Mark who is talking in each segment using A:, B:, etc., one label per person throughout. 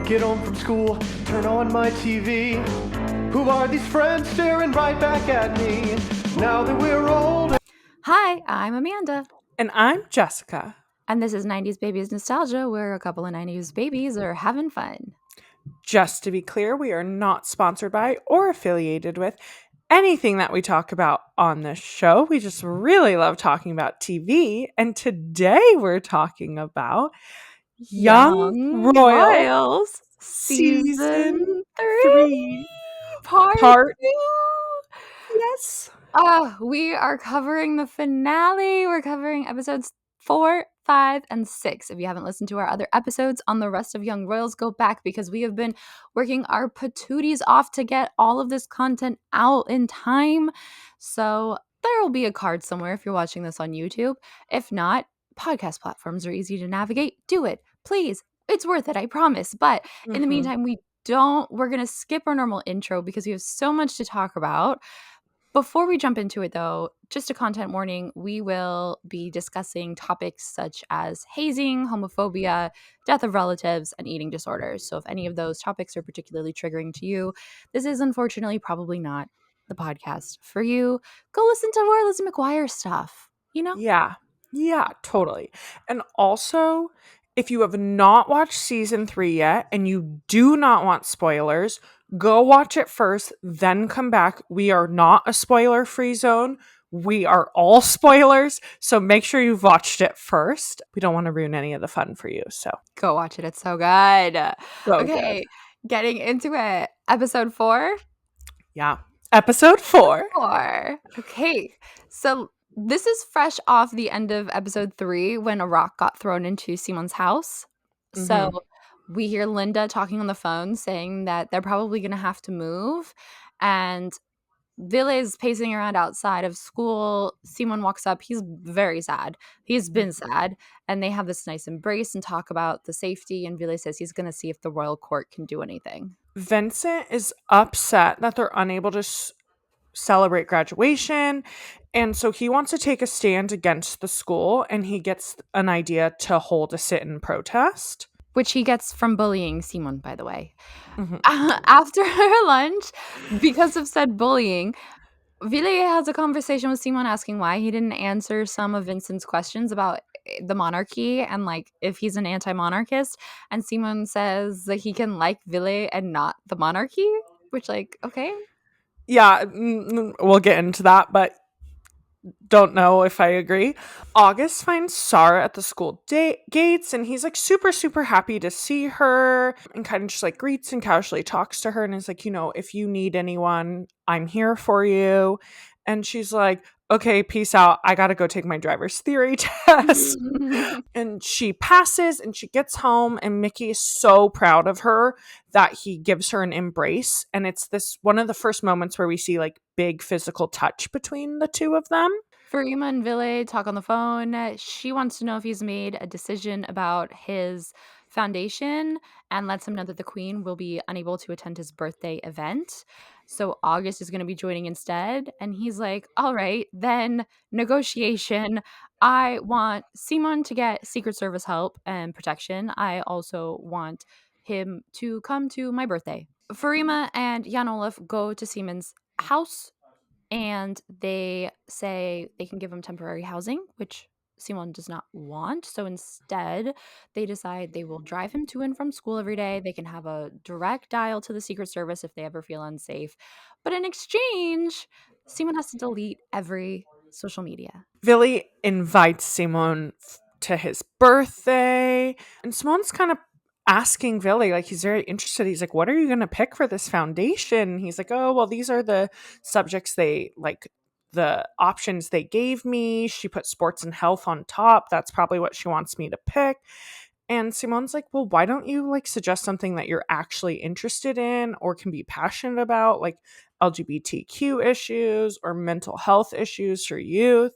A: Get home from school, turn on my TV. Who are these friends staring right back at me? Now that we're old.
B: Hi, I'm Amanda.
C: And I'm Jessica.
B: And this is 90s Babies Nostalgia, where a couple of 90s babies are having fun.
C: Just to be clear, we are not sponsored by or affiliated with anything that we talk about on this show. We just really love talking about TV. And today we're talking about Young Royals Season 3
B: Part 2.
C: Yes.
B: We are covering the finale. We're covering episodes 4, 5, and 6. If you haven't listened to our other episodes on the rest of Young Royals, go back because we have been working our patooties off to get all of this content out in time. So there will be a card somewhere if you're watching this on YouTube. If not, podcast platforms are easy to navigate. Do it, please. It's worth it, I promise. But in the meantime, we're going to skip our normal intro because we have so much to talk about. Before we jump into it, though, just a content warning, we will be discussing topics such as hazing, homophobia, death of relatives, and eating disorders. So if any of those topics are particularly triggering to you, this is unfortunately probably not the podcast for you. Go listen to more Lizzie McGuire stuff, you know?
C: Yeah, totally. And also, if you have not watched season 3 yet and you do not want spoilers, go watch it first, then come back. We are not a spoiler-free zone. We are all spoilers, so make sure you've watched it first. We don't want to ruin any of the fun for you, so
B: go watch it. It's so good.
C: Okay,
B: getting into it. Episode 4?
C: Yeah, episode 4.
B: Okay, so this is fresh off the end of episode 3 when a rock got thrown into Simon's house. So we hear Linda talking on the phone saying that they're probably going to have to move. And Ville is pacing around outside of school. Simon walks up. He's very sad. He's been sad. And they have this nice embrace and talk about the safety. And Ville says he's going to see if the royal court can do anything.
C: Vincent is upset that they're unable to celebrate graduation, and so he wants to take a stand against the school, and he gets an idea to hold a sit-in protest.
B: Which he gets from bullying Simon, by the way. After her lunch, because of said bullying, Ville has a conversation with Simon asking why he didn't answer some of Vincent's questions about the monarchy and like if he's an anti-monarchist. And Simon says that he can like Ville and not the monarchy, which like, okay.
C: Yeah, we'll get into that, but don't know if I agree. August finds Sara at the school gates, and he's like super, super happy to see her and kind of just like greets and casually talks to her and is like, you know, if you need anyone, I'm here for you. And she's like, okay, peace out. I got to go take my driver's theory test. And she passes and she gets home, and Mickey is so proud of her that he gives her an embrace. And it's this one of the first moments where we see like big physical touch between the two of them.
B: Farima and Ville talk on the phone. She wants to know if he's made a decision about his foundation and lets him know that the queen will be unable to attend his birthday event. So August is going to be joining instead. And he's like, all right, then negotiation. I want Simon to get Secret Service help and protection. I also want him to come to my birthday. Farima and Jan Olaf go to Simon's house, and they say they can give him temporary housing, which Simon does not want. So instead, they decide they will drive him to and from school every day. They can have a direct dial to the Secret Service if they ever feel unsafe. But in exchange, Simon has to delete every social media.
C: Ville invites Simon to his birthday, and Simon's kind of asking Ville, like he's very interested. He's like, what are you going to pick for this foundation? He's like, oh, well, these are the subjects they like, the options they gave me. She put sports and health on top. That's probably what she wants me to pick. And Simon's like, well, why don't you like suggest something that you're actually interested in or can be passionate about, like LGBTQ issues or mental health issues for youth?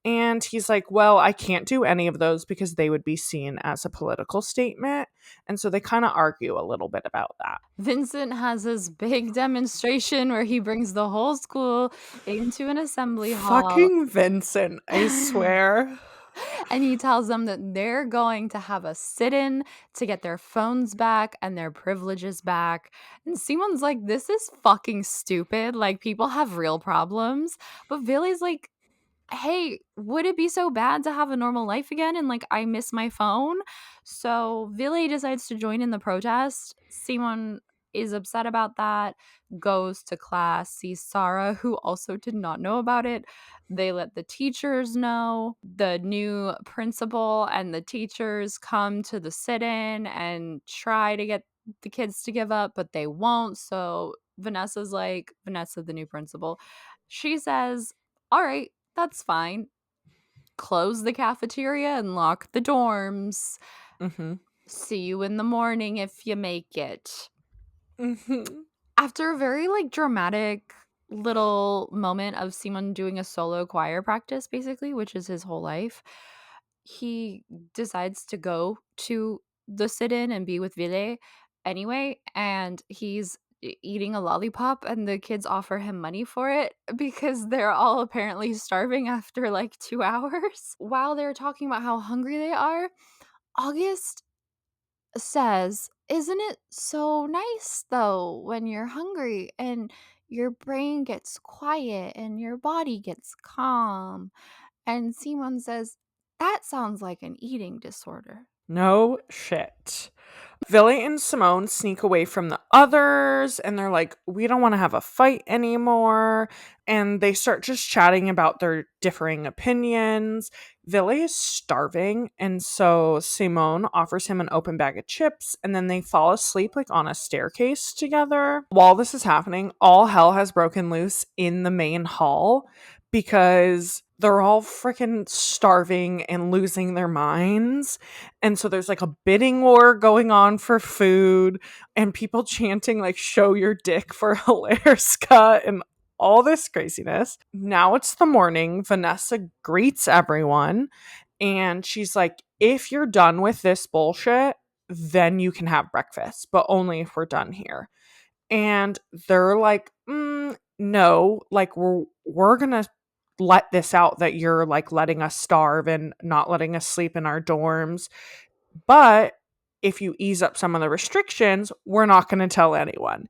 C: And he's like, well, I can't do any of those because they would be seen as a political statement. And so they kind of argue a little bit about that.
B: Vincent has this big demonstration where he brings the whole school into an assembly hall.
C: Fucking Vincent, I swear.
B: And he tells them that they're going to have a sit-in to get their phones back and their privileges back. And Simon's like, this is fucking stupid. Like, people have real problems. But Billy's like, hey, would it be so bad to have a normal life again? And like, I miss my phone. So Billy decides to join in the protest. Simon is upset about that, goes to class, sees Sara, who also did not know about it. They let the teachers know. The new principal and the teachers come to the sit-in and try to get the kids to give up, but they won't. So Vanessa, the new principal, she says, all right, that's fine. Close the cafeteria and lock the dorms.
C: Mm-hmm.
B: See you in the morning if you make it.
C: Mm-hmm.
B: After a very like dramatic little moment of Simon doing a solo choir practice, basically, which is his whole life, he decides to go to the sit-in and be with Ville anyway, and he's eating a lollipop, and the kids offer him money for it because they're all apparently starving after like 2 hours. While they're talking about how hungry they are, August says, "Isn't it so nice though when you're hungry and your brain gets quiet and your body gets calm?" And Simon says, "That sounds like an eating disorder."
C: No shit. Villy and Simone sneak away from the others and they're like, we don't want to have a fight anymore. And they start just chatting about their differing opinions. Villy is starving. And so Simone offers him an open bag of chips and then they fall asleep like on a staircase together. While this is happening, all hell has broken loose in the main hall because they're all freaking starving and losing their minds. And so there's like a bidding war going on for food and people chanting like show your dick for hillerska and all this craziness. Now it's the morning. Vanessa greets everyone and she's like, if you're done with this bullshit, then you can have breakfast, but only if we're done here. And they're like, no, like we're gonna let this out that you're like letting us starve and not letting us sleep in our dorms. But if you ease up some of the restrictions, we're not going to tell anyone.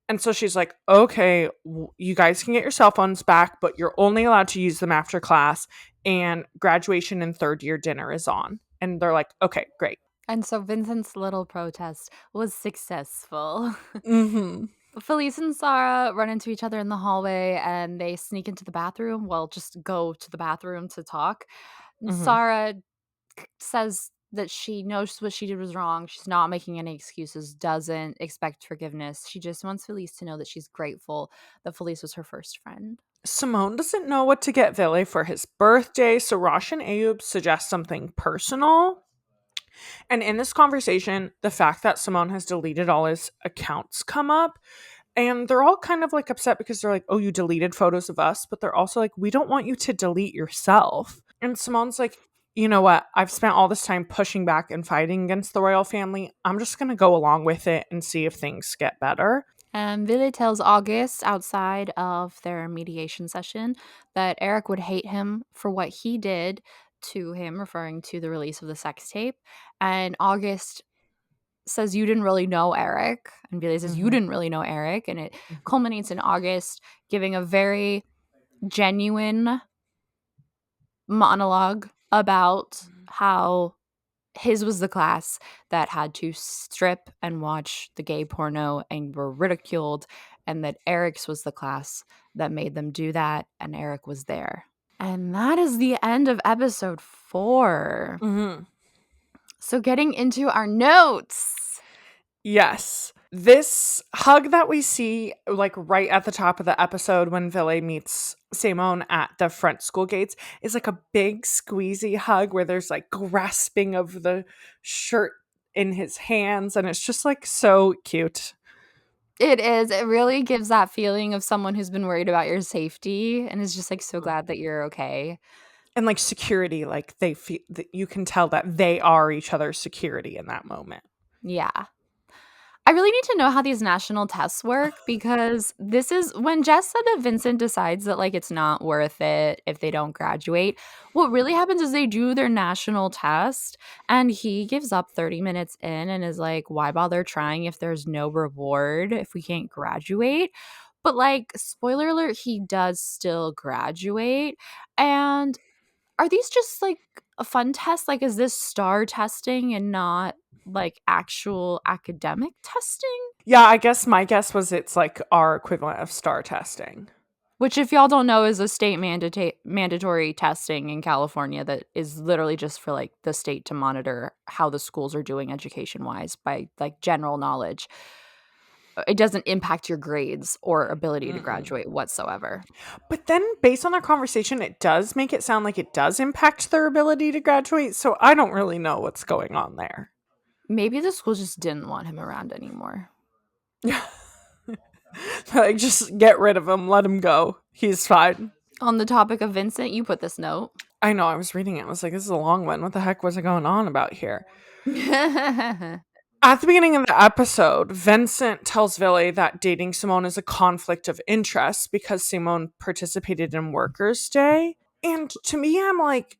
C: And so she's like, okay, you guys can get your cell phones back, but you're only allowed to use them after class. And graduation and third year dinner is on. And they're like, okay, great.
B: And so Vincent's little protest was successful.
C: Mm-hmm.
B: Felice and Sara run into each other in the hallway and they sneak into the bathroom. Well, just go to the bathroom to talk. And
C: Mm-hmm.
B: Sara says that she knows what she did was wrong. She's not making any excuses, doesn't expect forgiveness. She just wants Felice to know that she's grateful that Felice was her first friend.
C: Simone doesn't know what to get Ville for his birthday, so Rosh and Ayub suggest something personal. And in this conversation, the fact that Simone has deleted all his accounts come up. And they're all kind of like upset because they're like, oh, you deleted photos of us. But they're also like, we don't want you to delete yourself. And Simone's like, you know what? I've spent all this time pushing back and fighting against the royal family. I'm just going to go along with it and see if things get better.
B: And Ville tells August outside of their mediation session that Eric would hate him for what he did to him, referring to the release of the sex tape. And August says, you didn't really know Eric. And Ville says, you didn't really know Eric. And it culminates in August giving a very genuine monologue about how his was the class that had to strip and watch the gay porno and were ridiculed, and that Eric's was the class that made them do that, and Eric was there. And that is the end of episode 4.
C: Mm-hmm.
B: So getting into our notes.
C: Yes. This hug that we see like right at the top of the episode when Ville meets Simone at the front school gates is like a big squeezy hug where there's like grasping of the shirt in his hands and it's just like so cute.
B: It is. It really gives that feeling of someone who's been worried about your safety and is just like so glad that you're okay.
C: And like security, like they feel that you can tell that they are each other's security in that moment.
B: Yeah. I really need to know how these national tests work, because this is when Jess said that Vincent decides that, like, it's not worth it if they don't graduate. What really happens is they do their national test and he gives up 30 minutes in and is like, why bother trying if there's no reward if we can't graduate? But, like, spoiler alert, he does still graduate. And are these just like a fun test? Like, is this star testing and not like actual academic testing?
C: Yeah, I guess my guess was it's like our equivalent of star testing.
B: Which, if y'all don't know, is a state mandatory testing in California that is literally just for like the state to monitor how the schools are doing education wise by like general knowledge. It doesn't impact your grades or ability to graduate whatsoever.
C: But then, based on our conversation, it does make it sound like it does impact their ability to graduate. So I don't really know what's going on there.
B: Maybe the school just didn't want him around anymore.
C: Like, just get rid of him. Let him go. He's fine.
B: On the topic of Vincent, you put this note.
C: I know. I was reading it. I was like, this is a long one. What the heck was going on about here? At the beginning of the episode, Vincent tells Billy that dating Simone is a conflict of interest because Simone participated in Workers' Day. And to me, I'm like,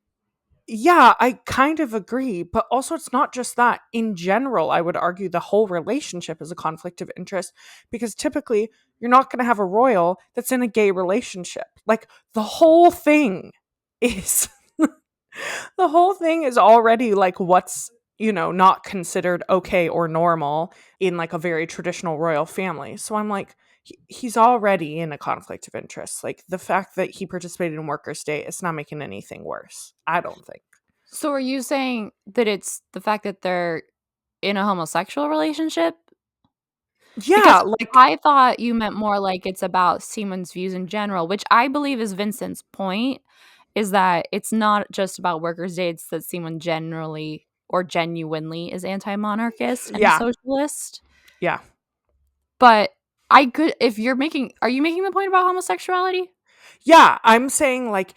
C: yeah, I kind of agree. But also, it's not just that. In general, I would argue the whole relationship is a conflict of interest because typically you're not going to have a royal that's in a gay relationship. Like, the whole thing is... the whole thing is already like what's not considered okay or normal in like a very traditional royal family. So I'm like, he's already in a conflict of interest. Like, the fact that he participated in Workers' Day, it's not making anything worse, I don't think.
B: So are you saying that it's the fact that they're in a homosexual relationship?
C: Yeah,
B: Because
C: like,
B: I thought you meant more like it's about Simon's views in general, which I believe is Vincent's point, is that it's not just about Workers' Day, it's that Simon generally or genuinely is anti-monarchist and a
C: yeah,
B: socialist.
C: yeah.
B: But I could, if you're making, are you making the point about homosexuality?
C: Yeah, I'm saying like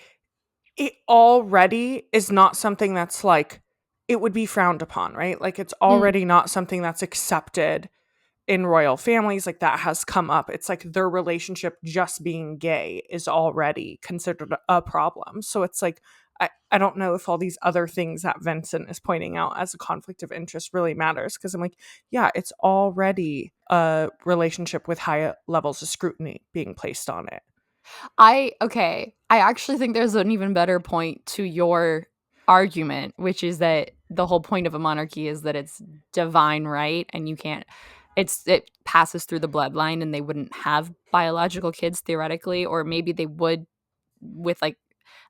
C: it already is not something that's like it would be frowned upon, right? Like, it's already not something that's accepted in royal families. Like, that has come up. It's like their relationship just being gay is already considered a problem. So it's like, I don't know if all these other things that Vincent is pointing out as a conflict of interest really matters, because I'm like, yeah, it's already a relationship with high levels of scrutiny being placed on it.
B: I actually think there's an even better point to your argument, which is that the whole point of a monarchy is that it's divine right and you can't it passes through the bloodline and they wouldn't have biological kids theoretically, or maybe they would with like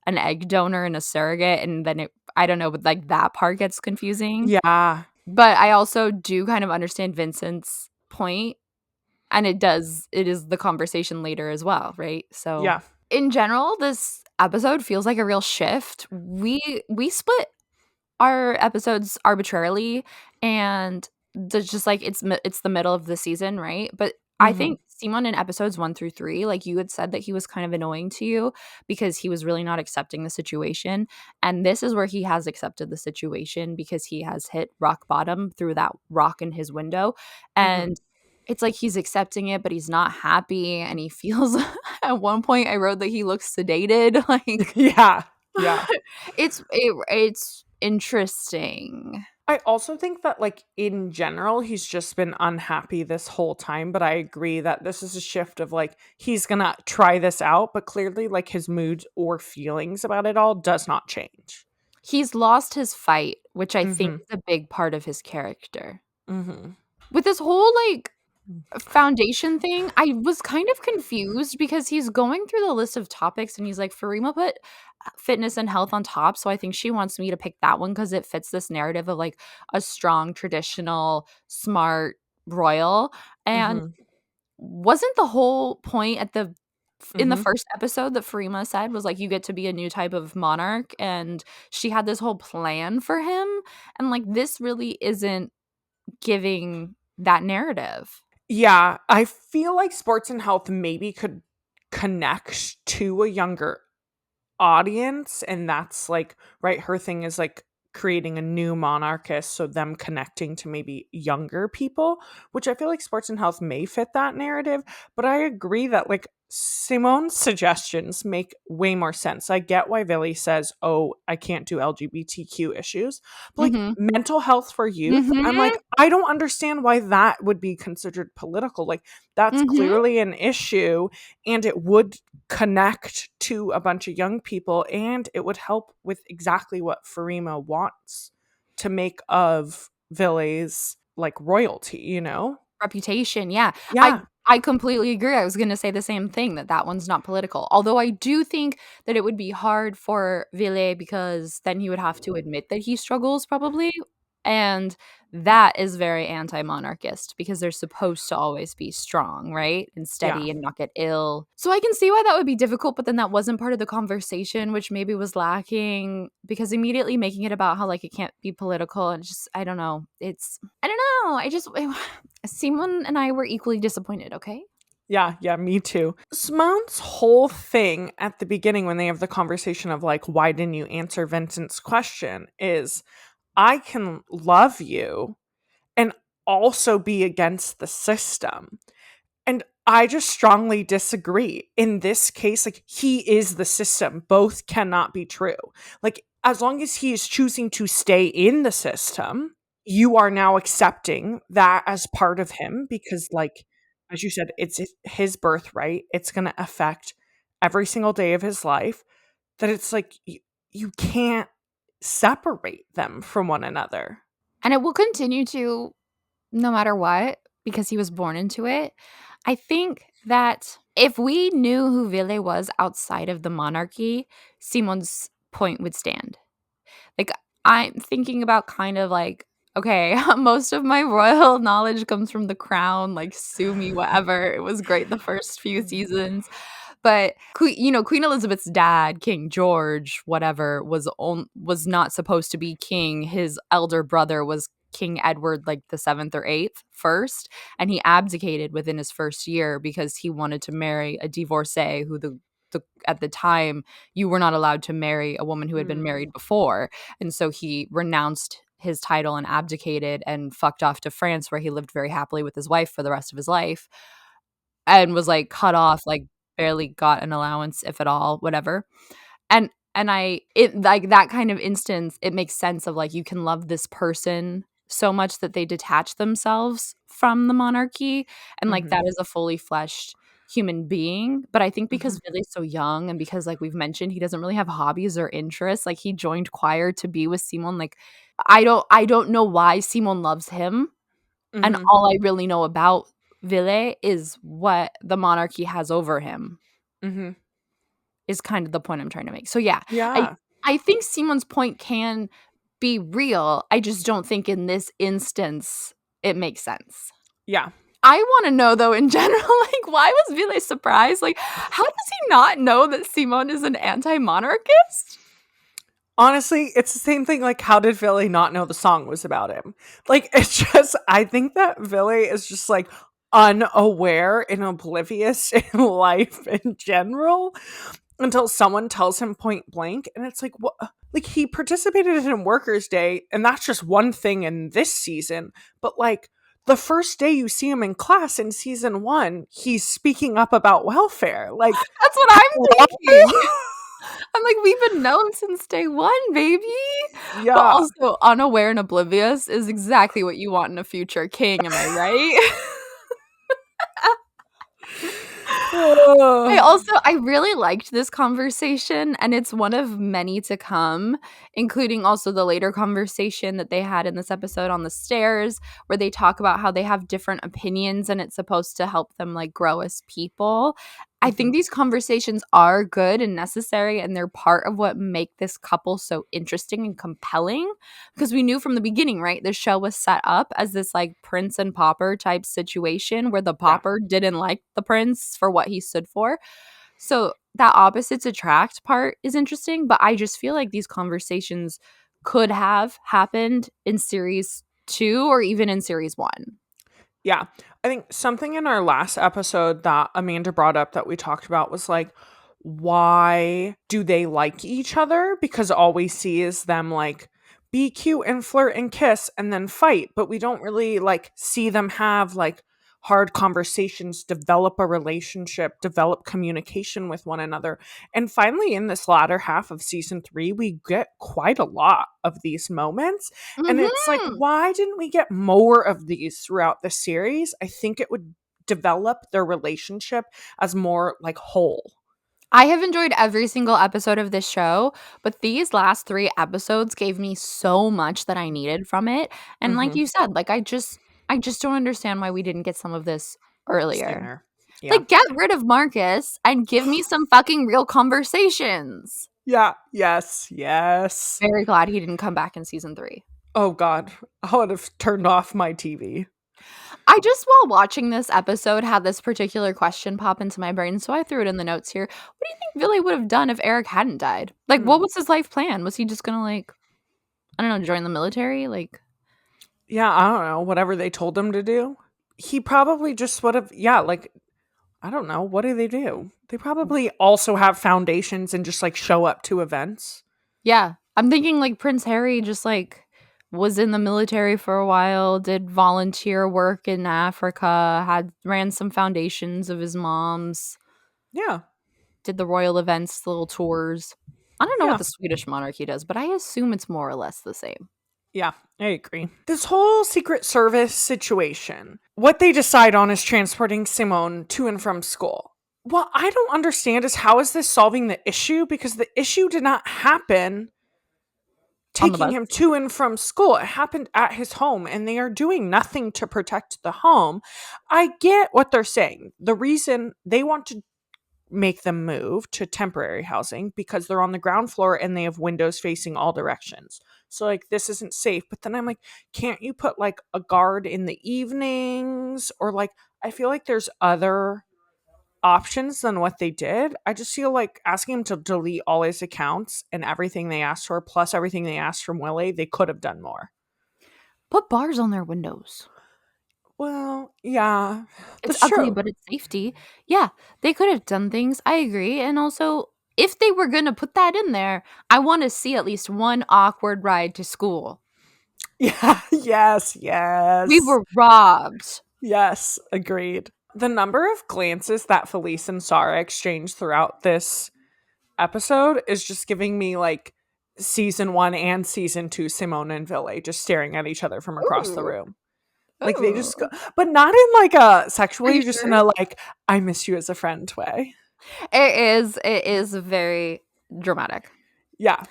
B: an egg donor and a surrogate, and then I don't know, but like that part gets confusing.
C: Yeah.
B: But I also do kind of understand Vincent's point, and it is the conversation later as well, right? So
C: Yeah.
B: in general, this episode feels like a real shift. We split our episodes arbitrarily, and just like it's the middle of the season, right? But I
C: Mm-hmm.
B: think Simon in episodes 1 through 3, like you had said that he was kind of annoying to you because he was really not accepting the situation. And this is where he has accepted the situation because he has hit rock bottom through that rock in his window.
C: Mm-hmm.
B: And it's like he's accepting it, but he's not happy. And he feels at one point I wrote that he looks sedated. Like
C: Yeah. Yeah.
B: it's interesting.
C: I also think that, like, in general, he's just been unhappy this whole time, but I agree that this is a shift of, like, he's gonna try this out, but clearly, like, his mood or feelings about it all does not change.
B: He's lost his fight, which I think
C: Mhm.
B: is a big part of his character.
C: Mhm.
B: With this whole, like, foundation thing, I was kind of confused because he's going through the list of topics and he's like, Farima put fitness and health on top. So I think she wants me to pick that one because it fits this narrative of like a strong, traditional, smart royal. And
C: Mhm.
B: wasn't the whole point in the
C: Mhm.
B: first episode that Farima said was like, you get to be a new type of monarch, and she had this whole plan for him, and like this really isn't giving that narrative.
C: Yeah, I feel like sports and health maybe could connect to a younger audience, and that's like, right, her thing is like creating a new monarchist, so them connecting to maybe younger people, which I feel like Sports and Health may fit that narrative. But I agree that like Simone's suggestions make way more sense. I get why Villy says, oh, I can't do LGBTQ issues. But like
B: Mhm.
C: mental health for youth, I'm
B: Mhm.
C: like, I don't understand why that would be considered political. Like that's
B: Mhm.
C: clearly an issue, and it would connect to a bunch of young people, and it would help with exactly what Farima wants to make of Villy's like royalty, you know?
B: Reputation, yeah. I
C: Yeah.
B: I completely agree. I was gonna say the same thing, that that one's not political. Although I do think that it would be hard for Ville because then he would have to admit that he struggles probably, and that is very anti-monarchist because they're supposed to always be strong, right? And
C: Yeah.
B: steady and not get ill. So I can see why that would be difficult, but then that wasn't part of the conversation, which maybe was lacking because immediately making it about how like it can't be political and just I don't know. I don't know. I just Simon and I were equally disappointed, okay?
C: Yeah, me too. Simone's whole thing at the beginning when they have the conversation of like, why didn't you answer Vincent's question is, I can love you and also be against the system. And I just strongly disagree. In this case, like he is the system. Both cannot be true. Like as long as he is choosing to stay in the system, you are now accepting that as part of him because like as you said, it's his birthright. It's going to affect every single day of his life, that it's like you can't separate them from one another.
B: And it will continue to no matter what because he was born into it. I think that if we knew who Ville was outside of the monarchy, Simon's point would stand. Like, I'm thinking about kind of like, okay, most of my royal knowledge comes from The Crown, like, sue me, whatever. It was great the first few seasons. But Queen Elizabeth's dad, King George, whatever, was not supposed to be king. His elder brother was King Edward, like the seventh or eighth first, and he abdicated within his first year because he wanted to marry a divorcee who the at the time you were not allowed to marry a woman who had been married before, and so he renounced his title and abdicated and fucked off to France where he lived very happily with his wife for the rest of his life and was like cut off, like barely got an allowance if at all, whatever. And I it like that kind of instance, it makes sense of like you can love this person so much that they detach themselves from the monarchy and like
C: Mhm.
B: that is a fully fleshed human being. But I think
C: Mhm.
B: because Billy's so young and because like we've mentioned he doesn't really have hobbies or interests, like he joined choir to be with Simon. Like I don't know why Simon loves him. And
C: Mhm.
B: all I really know about Ville is what the monarchy has over him,
C: Mhm.
B: is kind of the point I'm trying to make. So yeah, I
C: Yeah.
B: I think Simon's point can be real. I just don't think in this instance it makes sense.
C: Yeah.
B: I want to know though in general, like why was Ville surprised? Like how does he not know that Simon is an anti-monarchist?
C: Honestly, it's the same thing. Like, how did Billy not know the song was about him? Like, it's just, I think that Billy is just like unaware and oblivious in life in general until someone tells him point blank. And it's like, what? Like, he participated in Workers' Day, and that's just one thing in this season. But, like, the first day you see him in class in season 1, he's speaking up about welfare. Like,
B: That's what I'm
C: hello?
B: thinking. I'm like, we've been known since day one, baby. But
C: Yeah.
B: also, unaware and oblivious is exactly what you want in a future king. Am I right? I really liked this conversation, and it's one of many to come, including also the later conversation that they had in this episode on the stairs, where they talk about how they have different opinions and it's supposed to help them like grow as people. I
C: Mhm.
B: think these conversations are good and necessary, and they're part of what make this couple so interesting and compelling. Because we knew from the beginning, right? The show was set up as this like prince and pauper type situation where the
C: Yeah.
B: pauper didn't like the prince for what he stood for. So that opposites attract part is interesting, but I just feel like these conversations could have happened in series 2 or even in series 1.
C: Yeah. I think something in our last episode that Amanda brought up that we talked about was like, why do they like each other? Because all we see is them like be cute and flirt and kiss and then fight, but we don't really like see them have like hard conversations, develop a relationship, develop communication with one another. And finally, in this latter half of season 3, we get quite a lot of these moments. And it's like, why didn't we get more of these throughout the series? I think it would develop their relationship as more like whole.
B: I have enjoyed every single episode of this show, but these last 3 episodes gave me so much that I needed from it. And like you said, like I just don't understand why we didn't get some of this earlier.
C: Sooner. Yeah.
B: Like, get rid of Marcus and give me some fucking real conversations.
C: Yeah. Yes. Yes.
B: Very glad he didn't come back in season 3.
C: Oh God, I would have turned off my TV.
B: I just, while watching this episode, had this particular question pop into my brain, so I threw it in the notes here. What do you think Billy would have done if Eric hadn't died? Like, what was his life plan? Was he just gonna, like, I don't know, join the military? Like,
C: yeah, I don't know, whatever they told him to do. He probably just would have, yeah, like, I don't know, what do? They probably also have foundations and just, like, show up to events.
B: Yeah, I'm thinking, like, Prince Harry just, like, was in the military for a while, did volunteer work in Africa, ran some foundations of his mom's.
C: Yeah.
B: Did the royal events, little tours. I don't know what the Swedish monarchy does, but I assume it's more or less the same.
C: Yeah, I agree. This whole Secret Service situation, what they decide on is transporting Simone to and from school. What I don't understand is how is this solving the issue? Because the issue did not happen taking him to and from school. It happened at his home, and they are doing nothing to protect the home. I get what they're saying. The reason they want to make them move to temporary housing because they're on the ground floor and they have windows facing all directions. So like this isn't safe. But then I'm like, can't you put like a guard in the evenings? Or like I feel like there's other options than what they did. I just feel like asking him to delete all his accounts and everything they asked for, plus everything they asked from Willie, they could have done more.
B: Put bars on their windows.
C: Well, yeah.
B: It's ugly, but it's safety. Yeah, they could have done things. I agree. And also, if they were going to put that in there, I want to see at least one awkward ride to school.
C: Yeah, yes.
B: We were robbed.
C: Yes, agreed. The number of glances that Felice and Sara exchange throughout this episode is just giving me like season 1 and season 2 Simone and Ville just staring at each other from across the room. Like they just go, but not in like a sexually, just in a like I miss you as a friend way.
B: It is very dramatic.
C: Yeah.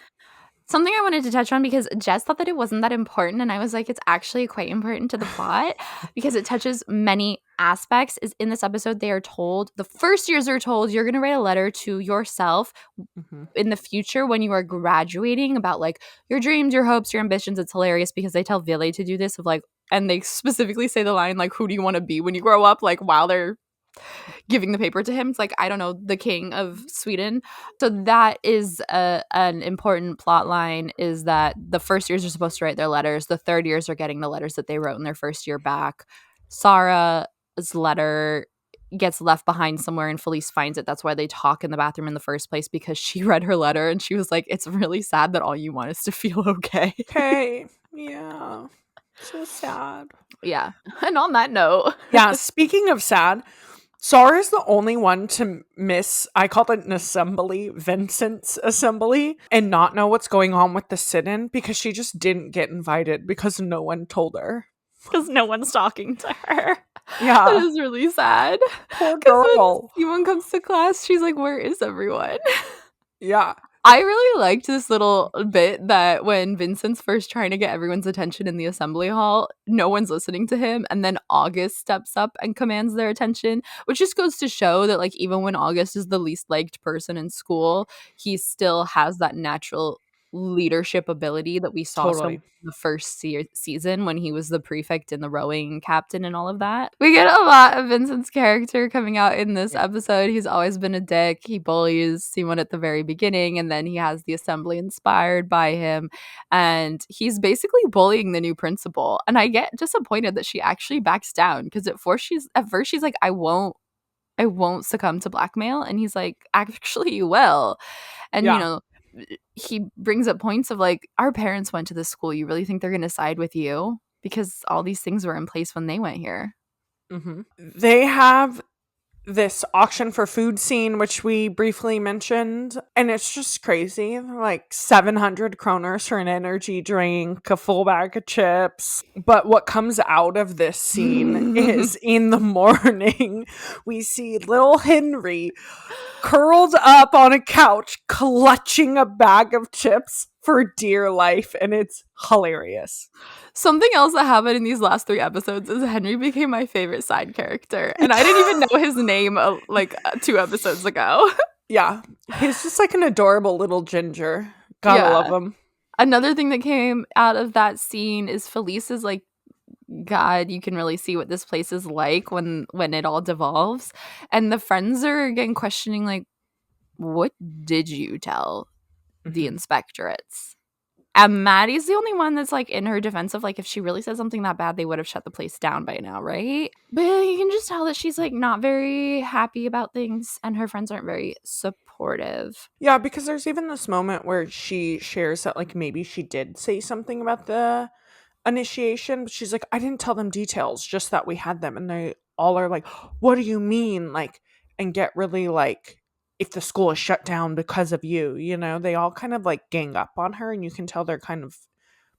B: Something I wanted to touch on because Jess thought that it wasn't that important, and I was like, it's actually quite important to the plot because it touches many aspects. Is in this episode, they are told, the first years are told, you're going to write a letter to yourself in the future when you are graduating about like your dreams, your hopes, your ambitions. It's hilarious because they tell Ville to do this of like, and they specifically say the line like, who do you want to be when you grow up? Like while they're giving the paper to him. It's like, I don't know, the king of Sweden. So that is an important plot line, is that the first years are supposed to write their letters. The third years are getting the letters that they wrote in their first year back. Sara's letter gets left behind somewhere and Felice finds it. That's why they talk in the bathroom in the first place, because she read her letter and she was like, it's really sad that all you want is to feel okay.
C: Okay. Yeah. So sad.
B: Yeah. And on that note.
C: Yeah, speaking of sad, Sara is the only one to miss, I called it an assembly, Vincent's assembly, and not know what's going on with the sit-in because she just didn't get invited because no one told her.
B: Because no one's talking to her.
C: Yeah.
B: That is really sad.
C: Poor girl.
B: When Simone comes to class, she's like, where is everyone?
C: Yeah.
B: I really liked this little bit that when Vincent's first trying to get everyone's attention in the assembly hall, no one's listening to him, and then August steps up and commands their attention, which just goes to show that like even when August is the least liked person in school, he still has that natural leadership ability that we saw
C: Totally.
B: in the first season when he was the prefect and the rowing captain and all of that. We get a lot of Vincent's character coming out in this episode. He's always been a dick. He bullies Simon at the very beginning, and then he has the assembly inspired by him, and he's basically bullying the new principal. And I get disappointed that she actually backs down, because at first she's like, I won't succumb to blackmail, and he's like, actually you will. And you know, he brings up points of like, our parents went to this school. You really think they're going to side with you? Because all these things were in place when they went here.
C: Mm-hmm. They have this auction for food scene, which we briefly mentioned, and it's just crazy. Like 700 kroners for an energy drink, a full bag of chips. But what comes out of this scene is in the morning, we see little Henry curled up on a couch, clutching a bag of chips for dear life, and it's hilarious.
B: Something else that happened in these last 3 episodes is Henry became my favorite side character. And I didn't even know his name 2 episodes ago.
C: Yeah. He's just like an adorable little ginger. Gotta love him.
B: Another thing that came out of that scene is Felice is like, God, you can really see what this place is like when it all devolves. And the friends are again questioning, like, what did you tell the inspectorates? And Maddie's the only one that's like in her defense of like, if she really said something that bad, they would have shut the place down by now, right? But you can just tell that she's like not very happy about things and her friends aren't very supportive.
C: Yeah, because there's even this moment where she shares that like maybe she did say something about the initiation, but she's like, I didn't tell them details, just that we had them. And they all are like, what do you mean? Like, and get really like, if the school is shut down because of you, you know, they all kind of like gang up on her, and you can tell they're kind of,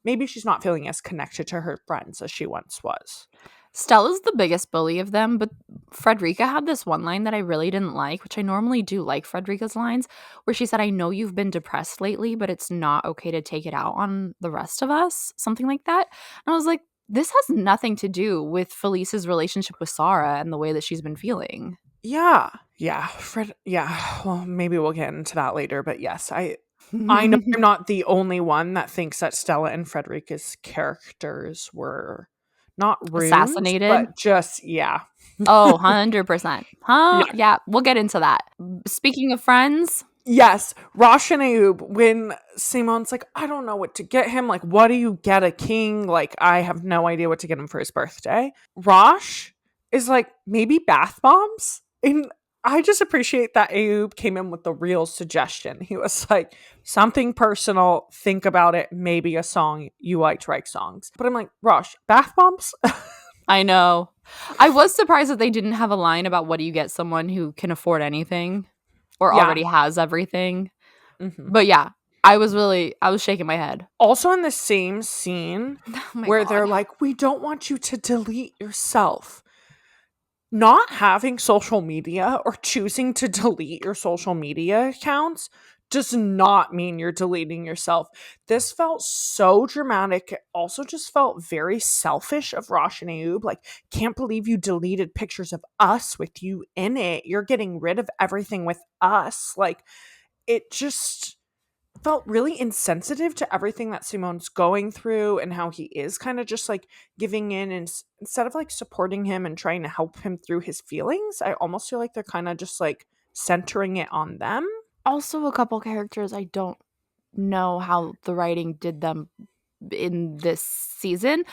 C: maybe she's not feeling as connected to her friends as she once was.
B: Stella's the biggest bully of them, but Frederica had this one line that I really didn't like, which I normally do like Frederica's lines, where she said, I know you've been depressed lately, but it's not okay to take it out on the rest of us. Something like that. And I was like, this has nothing to do with Felice's relationship with Sara and the way that she's been feeling.
C: Yeah. Yeah. Well, maybe we'll get into that later, but yes, I know I'm not the only one that thinks that Stella and Frederica's characters were not ruined,
B: assassinated,
C: but just, yeah.
B: Oh, 100%. Yeah, we'll get into that. Speaking of friends.
C: Yes, Rosh and Ayoub, when Simon's like, I don't know what to get him. Like, what do you get a king? Like, I have no idea what to get him for his birthday. Rosh is like, maybe bath bombs? And I just appreciate that Ayoub came in with the real suggestion. He was like, something personal, think about it, maybe a song. You like to write songs. But I'm like, Rosh, bath bombs?
B: I know. I was surprised that they didn't have a line about what do you get someone who can afford anything or already has everything. But yeah, I was shaking my head.
C: Also in the same scene where they're like, we don't want you to delete yourself. Not having social media or choosing to delete your social media accounts does not mean you're deleting yourself. This felt so dramatic. It also just felt very selfish of Rosh and Ayoub. Like, can't believe you deleted pictures of us with you in it. You're getting rid of everything with us. Like, it just felt really insensitive to everything that Simon's going through and how he is kind of just like giving in, and instead of like supporting him and trying to help him through his feelings, I almost feel like they're kind of just like centering it on them.
B: Also, a couple characters I don't know how the writing did them in this season.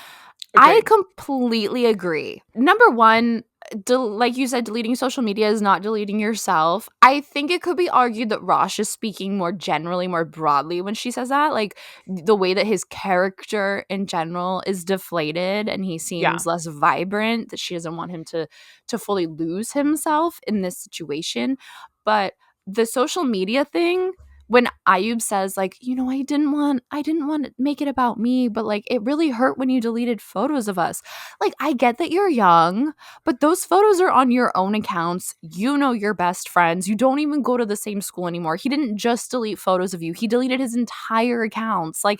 B: Okay. I completely agree. Number one, like you said, deleting social media is not deleting yourself. I think it could be argued that Rosh is speaking more generally, more broadly when she says that. Like, the way that his character in general is deflated and he seems less vibrant, that she doesn't want him to fully lose himself in this situation. But the social media thing, when Ayoub says, like, you know, I didn't want to make it about me, but like, it really hurt when you deleted photos of us. Like, I get that you're young, but those photos are on your own accounts. You know your best friends. You don't even go to the same school anymore. He didn't just delete photos of you. He deleted his entire accounts. Like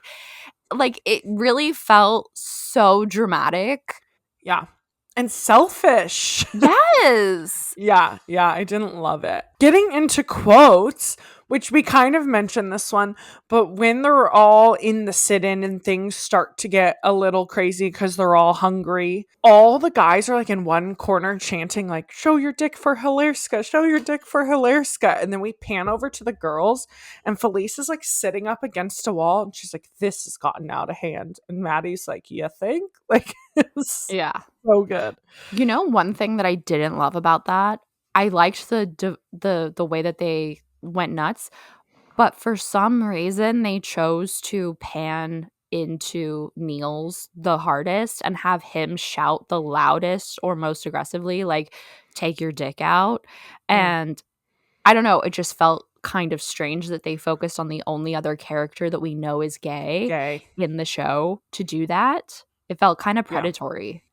B: it really felt so dramatic.
C: Yeah. And selfish.
B: Yes.
C: Yeah, I didn't love it. Getting into quotes, which we kind of mentioned this one, but when they're all in the sit-in and things start to get a little crazy because they're all hungry, all the guys are like in one corner chanting like, show your dick for hillerska, show your dick for hillerska. And then we pan over to the girls and Felice is like sitting up against a wall and she's like, this has gotten out of hand. And Maddie's like, you think? Like, it's so good.
B: You know, one thing that I didn't love about that, I liked the way that they went nuts, But for some reason, they chose to pan into Neil's the hardest and have him shout the loudest or most aggressively, like, take your dick out. And I don't know, it just felt kind of strange that they focused on the only other character that we know is gay
C: Gay.
B: in the show to do that. It felt kind of
C: Yeah.
B: predatory.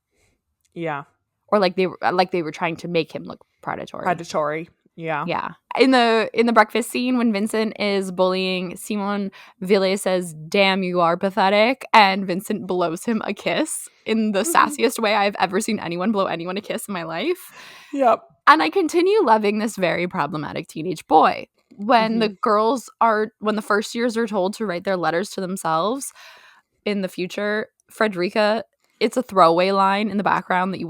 C: Yeah.
B: Or like they were trying to make him look predatory.
C: Predatory. Yeah.
B: Yeah. In the breakfast scene when Vincent is bullying Simon, Ville says, "Damn, you are pathetic," and Vincent blows him a kiss in the sassiest way I've ever seen anyone blow anyone a kiss in my life.
C: Yep.
B: And I continue loving this very problematic teenage boy. When the first years are told to write their letters to themselves in the future, Frederica, it's a throwaway line in the background that you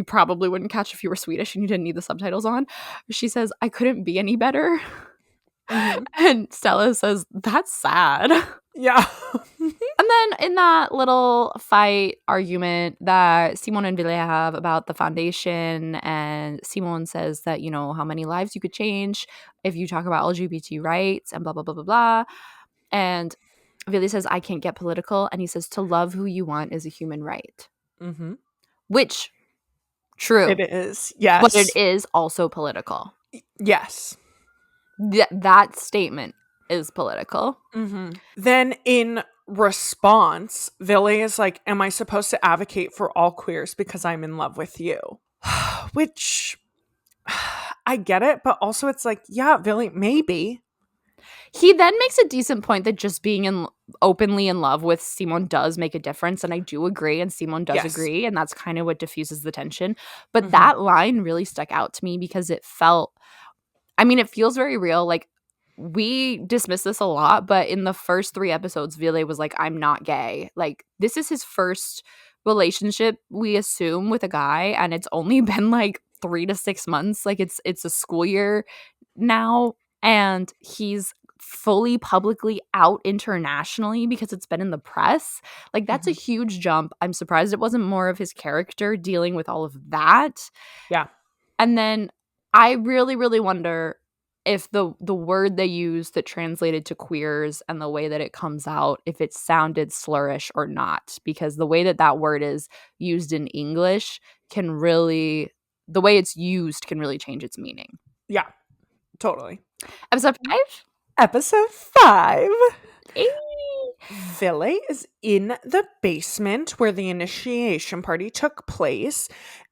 B: probably wouldn't catch if you were Swedish and you didn't need the subtitles on. She says, "I couldn't be any better." And Stella says, "That's sad."
C: Yeah.
B: And then in that little fight argument that Simon and Ville have about the foundation, and Simon says that, how many lives you could change if you talk about LGBT rights and blah, blah, blah, blah, blah. And Ville says, "I can't get political." And he says, "To love who you want is a human right." Which, true.
C: It is. Yes.
B: But it is also political.
C: Yes.
B: That statement is political.
C: Then in response, Ville is like, "Am I supposed to advocate for all queers because I'm in love with you?" Which I get it, but also it's like, yeah, Ville, maybe.
B: He then makes a decent point that just being openly in love with Simon does make a difference, and I do agree, and Simon does agree, and that's kind of what diffuses the tension. But that line really stuck out to me because it feels very real. Like, we dismiss this a lot, but in the first 3 episodes, Ville was like, "I'm not gay." Like, this is his first relationship, we assume, with a guy, and it's only been like 3 to 6 months. Like, it's a school year now, and he's fully publicly out internationally because it's been in the press. Like, that's a huge jump. I'm surprised it wasn't more of his character dealing with all of that.
C: Yeah.
B: And then I really, really wonder if the word they used that translated to queers and the way that it comes out, if it sounded slurish or not, because the way that word is used in English the way it's used can really change its meaning.
C: Yeah, totally.
B: Episode 5?
C: Episode 5.
B: Eee.
C: Ville is in the basement where the initiation party took place,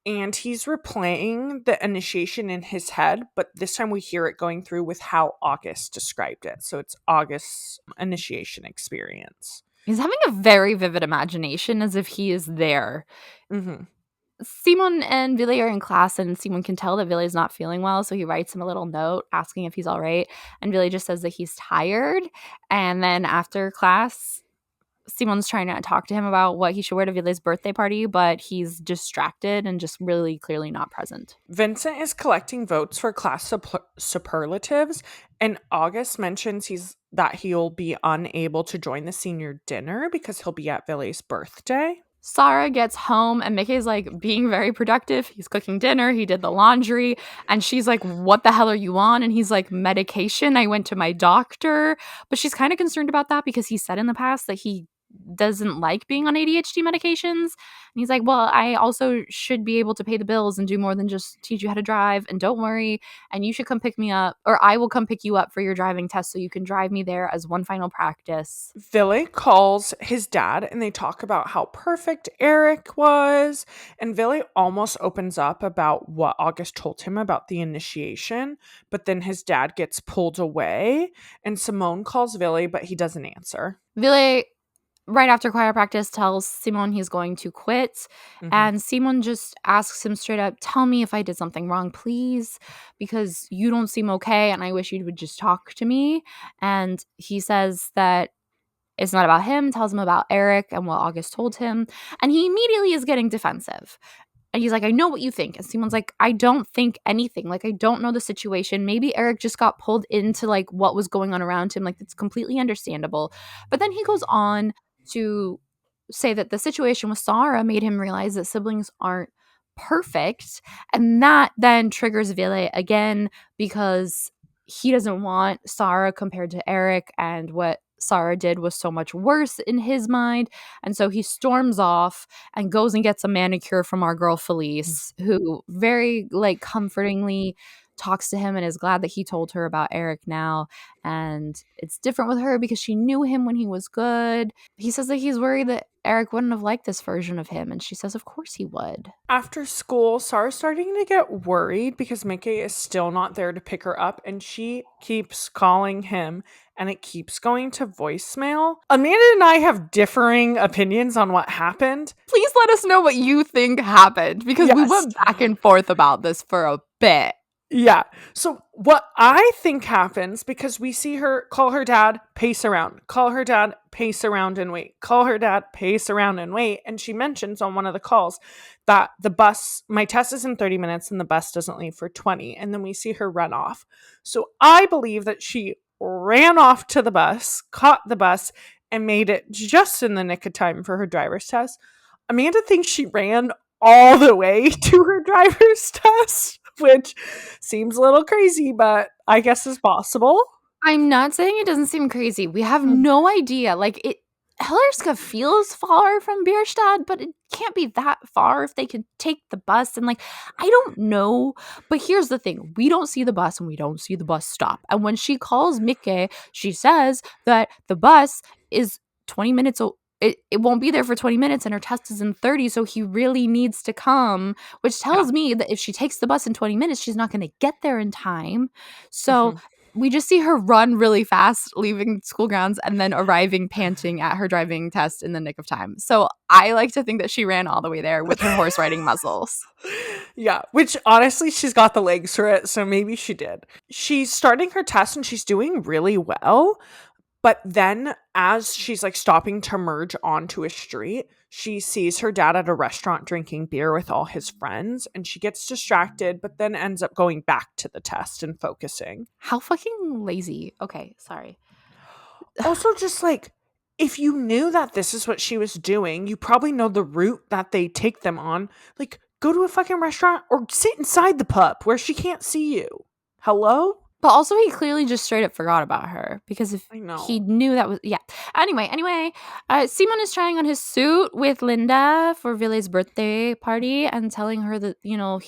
C: and he's replaying the initiation in his head, but this time we hear it going through with how August described it. So it's August's initiation experience.
B: He's having a very vivid imagination, as if he is there. Simon and Ville are in class, and Simon can tell that Ville is not feeling well, so he writes him a little note asking if he's all right, and Ville just says that he's tired. And then after class, Simon's trying to talk to him about what he should wear to Ville's birthday party, but he's distracted and just really clearly not present.
C: Vincent is collecting votes for class superlatives, and August mentions that he'll be unable to join the senior dinner because he'll be at Ville's birthday.
B: Sara gets home, and Mickey's like being very productive. He's cooking dinner. He did the laundry. And she's like, "What the hell are you on?" And he's like, "Medication. I went to my doctor." But she's kind of concerned about that because he said in the past that he doesn't like being on ADHD medications. And he's like, "Well, I also should be able to pay the bills and do more than just teach you how to drive. And don't worry. And you should come pick me up, or I will come pick you up for your driving test so you can drive me there as one final practice."
C: Ville calls his dad, and they talk about how perfect Eric was. And Ville almost opens up about what August told him about the initiation, but then his dad gets pulled away. And Simone calls Ville, but he doesn't answer.
B: Ville, right after choir practice, tells Simon he's going to quit. And Simon just asks him straight up, "Tell me if I did something wrong, please, because you don't seem okay, and I wish you would just talk to me." And he says that it's not about him, tells him about Eric and what August told him. And he immediately is getting defensive. And he's like, "I know what you think." And Simon's like, "I don't think anything. Like, I don't know the situation. Maybe Eric just got pulled into, like, what was going on around him. Like, it's completely understandable." But then he goes on to say that the situation with Sara made him realize that siblings aren't perfect. And that then triggers Ville again because he doesn't want Sara compared to Eric, and what Sara did was so much worse in his mind. And so he storms off and goes and gets a manicure from our girl Felice, who very like comfortingly talks to him and is glad that he told her about Eric now. And it's different with her because she knew him when he was good. He says that he's worried that Eric wouldn't have liked this version of him. And she says, of course he would.
C: After school, Sara's starting to get worried because Mickey is still not there to pick her up, and she keeps calling him, and it keeps going to voicemail. Amanda and I have differing opinions on what happened.
B: Please let us know what you think happened, because we
C: Yes.
B: went back and forth about this for a bit.
C: Yeah. So what I think happens, because we see her call her dad, pace around, call her dad, pace around and wait, call her dad, pace around and wait. And she mentions on one of the calls that the bus, my test is in 30 minutes and the bus doesn't leave for 20. And then we see her run off. So I believe that she ran off to the bus, caught the bus, and made it just in the nick of time for her driver's test. Amanda thinks she ran all the way to her driver's test, which seems a little crazy, but I guess is possible.
B: I'm not saying it doesn't seem crazy. We have no idea. Like, Hillerska feels far from Bierstadt, but it can't be that far if they could take the bus. And, like, I don't know. But here's the thing. We don't see the bus, and we don't see the bus stop. And when she calls Mikke, she says that the bus is 20 minutes it won't be there for 20 minutes and her test is in 30, so he really needs to come, which tells me that if she takes the bus in 20 minutes, she's not going to get there in time. So we just see her run really fast, leaving school grounds, and then arriving panting at her driving test in the nick of time. So I like to think that she ran all the way there with her horse riding muscles.
C: Yeah, which honestly, she's got the legs for it, so maybe she did. She's starting her test and she's doing really well. But then as she's like stopping to merge onto a street, she sees her dad at a restaurant drinking beer with all his friends, and she gets distracted, but then ends up going back to the test and focusing.
B: How fucking lazy. Okay, sorry.
C: Also, just like, if you knew that this is what she was doing, you probably know the route that they take them on. Like, go to a fucking restaurant or sit inside the pup where she can't see you. Hello?
B: But also, he clearly just straight up forgot about her, because if he knew that was, yeah. Anyway, Simon is trying on his suit with Linda for Ville's birthday party and telling her that, you know,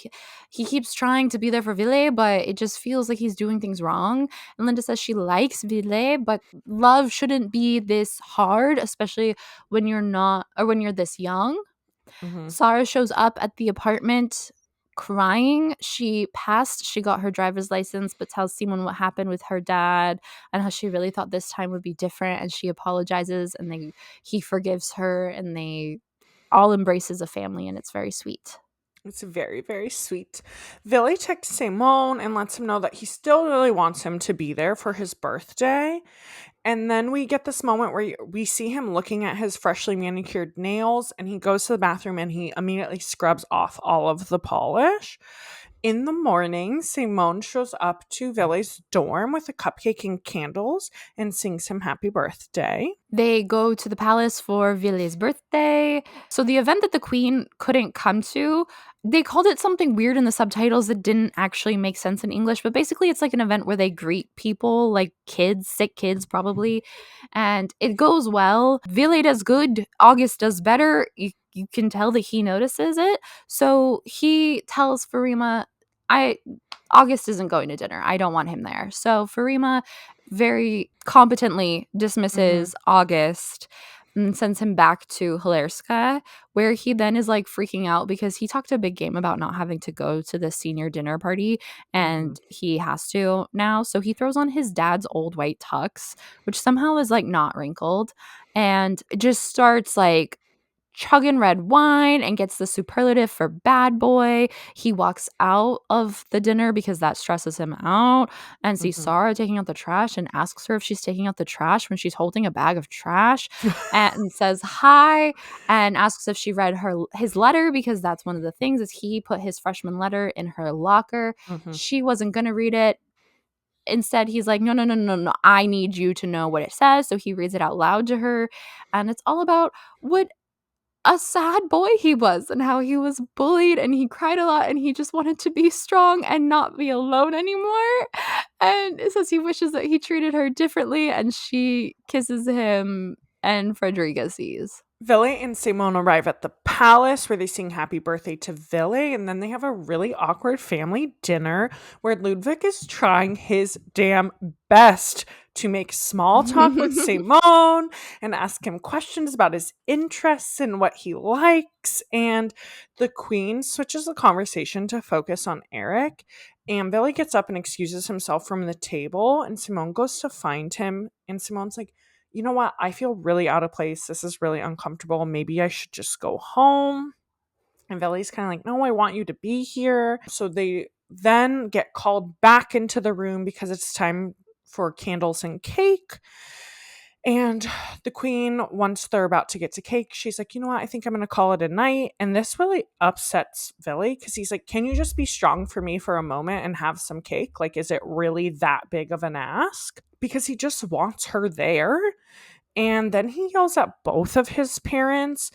B: he keeps trying to be there for Ville, but it just feels like he's doing things wrong. And Linda says she likes Ville, but love shouldn't be this hard, especially when you're not, or when you're this young. Sara shows up at the apartment crying. She got her driver's license, but tells Simon what happened with her dad and how she really thought this time would be different, and she apologizes, and he forgives her, and they all embrace as a family, and it's very sweet.
C: It's very, very sweet. Ville texts Simon and lets him know that he still really wants him to be there for his birthday. And then we get this moment where we see him looking at his freshly manicured nails, and he goes to the bathroom and he immediately scrubs off all of the polish. In the morning, Simone shows up to Ville's dorm with a cupcake and candles and sings him happy birthday.
B: They go to the palace for Ville's birthday. So the event that the queen couldn't come to, they called it something weird in the subtitles that didn't actually make sense in English, but basically it's like an event where they greet people, like kids, sick kids probably, and it goes well. Ville does good, August does better. You can tell that he notices it. So he tells Farima, August isn't going to dinner. I don't want him there. So Farima very competently dismisses August and sends him back to Hillerska, where he then is like freaking out because he talked a big game about not having to go to the senior dinner party, and he has to now. So he throws on his dad's old white tux, which somehow is like not wrinkled, and just starts like chugging red wine and gets the superlative for bad boy. He walks out of the dinner because that stresses him out, and sees Sara taking out the trash and asks her if she's taking out the trash when she's holding a bag of trash, and says hi and asks if she read his letter, because that's one of the things is he put his freshman letter in her locker. She wasn't going to read it. Instead, he's like, no, I need you to know what it says. So he reads it out loud to her, and it's all about what a sad boy he was and how he was bullied and he cried a lot and he just wanted to be strong and not be alone anymore. And it says he wishes that he treated her differently and she kisses him and Frederica sees.
C: Villy and Simone arrive at the palace where they sing happy birthday to Villy, and then they have a really awkward family dinner where Ludwig is trying his damn best to make small talk with Simone and ask him questions about his interests and what he likes. And the queen switches the conversation to focus on Eric. And Villy gets up and excuses himself from the table, and Simone goes to find him. And Simone's like, you know what? I feel really out of place. This is really uncomfortable. Maybe I should just go home. And Villy's kind of like, no, I want you to be here. So they then get called back into the room because it's time for candles and cake. And the queen, once they're about to get to cake, she's like, you know what? I think I'm going to call it a night. And this really upsets Villy because he's like, can you just be strong for me for a moment and have some cake? Like, is it really that big of an ask? Because he just wants her there. And then he yells at both of his parents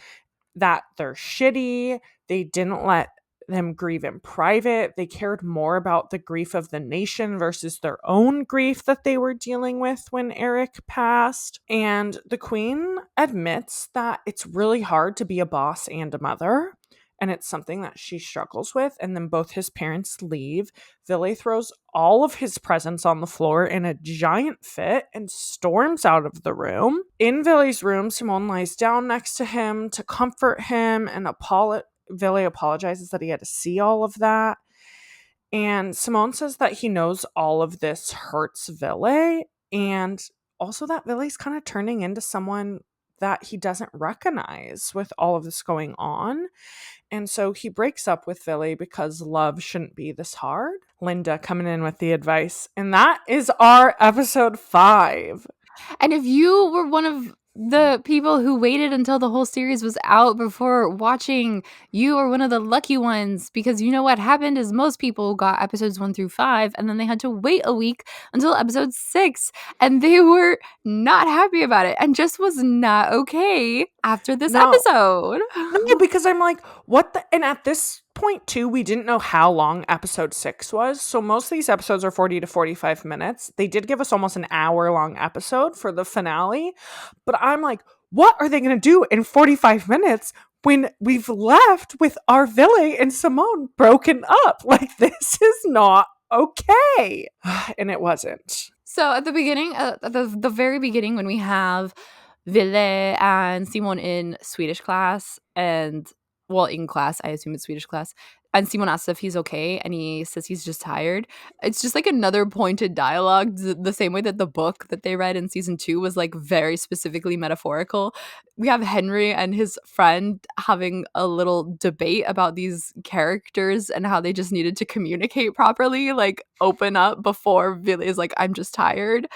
C: that they're shitty. They didn't let them grieve in private. They cared more about the grief of the nation versus their own grief that they were dealing with when Eric passed. And the queen admits that it's really hard to be a boss and a mother, and it's something that she struggles with. And then both his parents leave. Villy throws all of his presents on the floor in a giant fit and storms out of the room. In Villy's room, Simone lies down next to him to comfort him, and Villy apologizes that he had to see all of that. And Simone says that he knows all of this hurts Villy, and also that Villy's kind of turning into someone that he doesn't recognize with all of this going on. And so he breaks up with Villy because love shouldn't be this hard. Linda coming in with the advice. And that is our episode 5.
B: And if you were one of the people who waited until the whole series was out before watching, you are one of the lucky ones, because you know what happened is most people got episodes 1 through 5 and then they had to wait a week until episode 6 and they were not happy about it and just was not okay after this episode.
C: No, because I'm like, what the? And at this point too, we didn't know how long episode 6 was. So most of these episodes are 40 to 45 minutes. They did give us almost an hour long episode for the finale. But I'm like, what are they going to do in 45 minutes when we've left with our Villy and Simone broken up? Like, this is not okay. And it wasn't.
B: So at the beginning, the very beginning, when we have Ville and Simon in Swedish class in class, I assume it's Swedish class, and Simon asks if he's okay, and he says he's just tired. It's just like another pointed dialogue, the same way that the book that they read in season 2 was like very specifically metaphorical. We have Henry and his friend having a little debate about these characters and how they just needed to communicate properly, like open up before Ville is like, I'm just tired.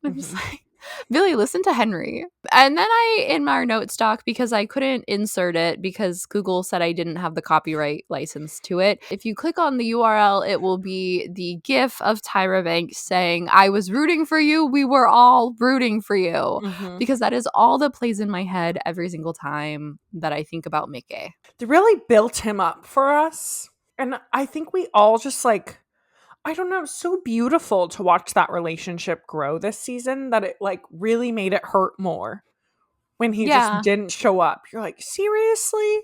B: And I'm just like, Villy, listen to Henry. And then in my notes doc, because I couldn't insert it because Google said I didn't have the copyright license to it. If you click on the URL, it will be the GIF of Tyra Banks saying, I was rooting for you. We were all rooting for you. Mm-hmm. Because that is all that plays in my head every single time that I think about Mickey.
C: They really built him up for us. And I think we all just like, I don't know, so beautiful to watch that relationship grow this season that it like really made it hurt more when he just didn't show up. You're like, seriously?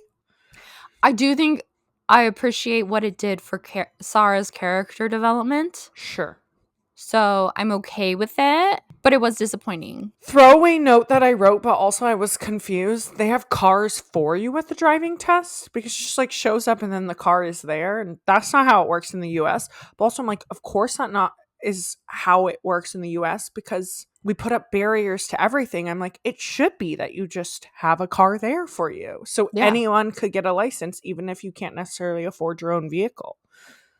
B: I do think I appreciate what it did for Sara's character development.
C: Sure.
B: So I'm okay with it, but it was disappointing.
C: Throwaway note that I wrote, but also I was confused. They have cars for you at the driving test because it just like shows up and then the car is there. And that's not how it works in the US. But also I'm like, of course that not is how it works in the US because we put up barriers to everything. I'm like, it should be that you just have a car there for you. So anyone could get a license, even if you can't necessarily afford your own vehicle.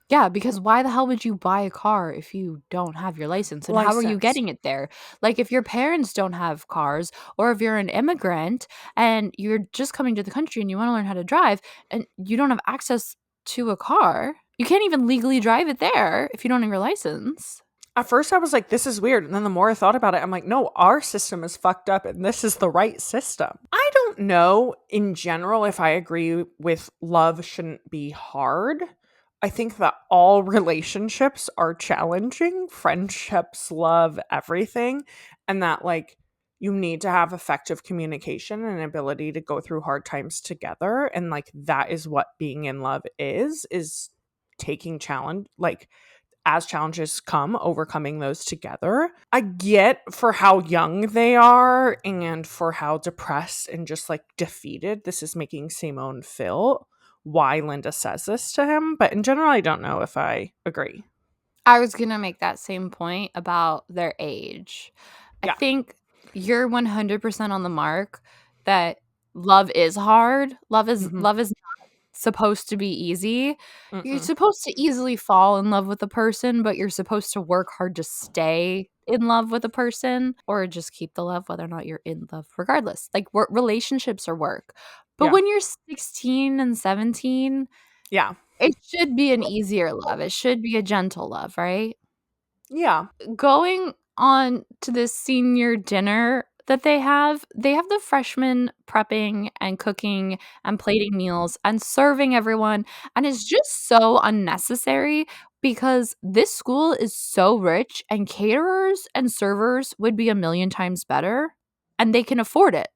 B: Yeah, because why the hell would you buy a car if you don't have your license? And how are you getting it there? Like, if your parents don't have cars, or if you're an immigrant and you're just coming to the country and you want to learn how to drive and you don't have access to a car, you can't even legally drive it there if you don't have your license.
C: At first I was like, this is weird. And then the more I thought about it, I'm like, no, our system is fucked up and this is the right system. I don't know in general if I agree with love shouldn't be hard. I think that all relationships are challenging, friendships, love, everything. And that like you need to have effective communication and ability to go through hard times together. And like that is what being in love is taking challenge, like as challenges come, overcoming those together. I get for how young they are and for how depressed and just like defeated this is making Simone feel, why Linda says this to him. But in general, I don't know if I agree.
B: I was going to make that same point about their age. I
C: Yeah.
B: think you're 100% on the mark that love is hard.
C: Mm-hmm.
B: Love is supposed to be easy. You're
C: Mm-mm.
B: supposed to easily fall in love with a person, but you're supposed to work hard to stay in love with a person or just keep the love whether or not you're in love regardless. Like relationships are work. But
C: Yeah.
B: when you're 16 and 17,
C: Yeah.
B: it should be an easier love. It should be a gentle love, right?
C: Yeah.
B: Going on to this senior dinner that they have the freshmen prepping and cooking and plating meals and serving everyone. And it's just so unnecessary because this school is so rich and caterers and servers would be a million times better and they can afford it.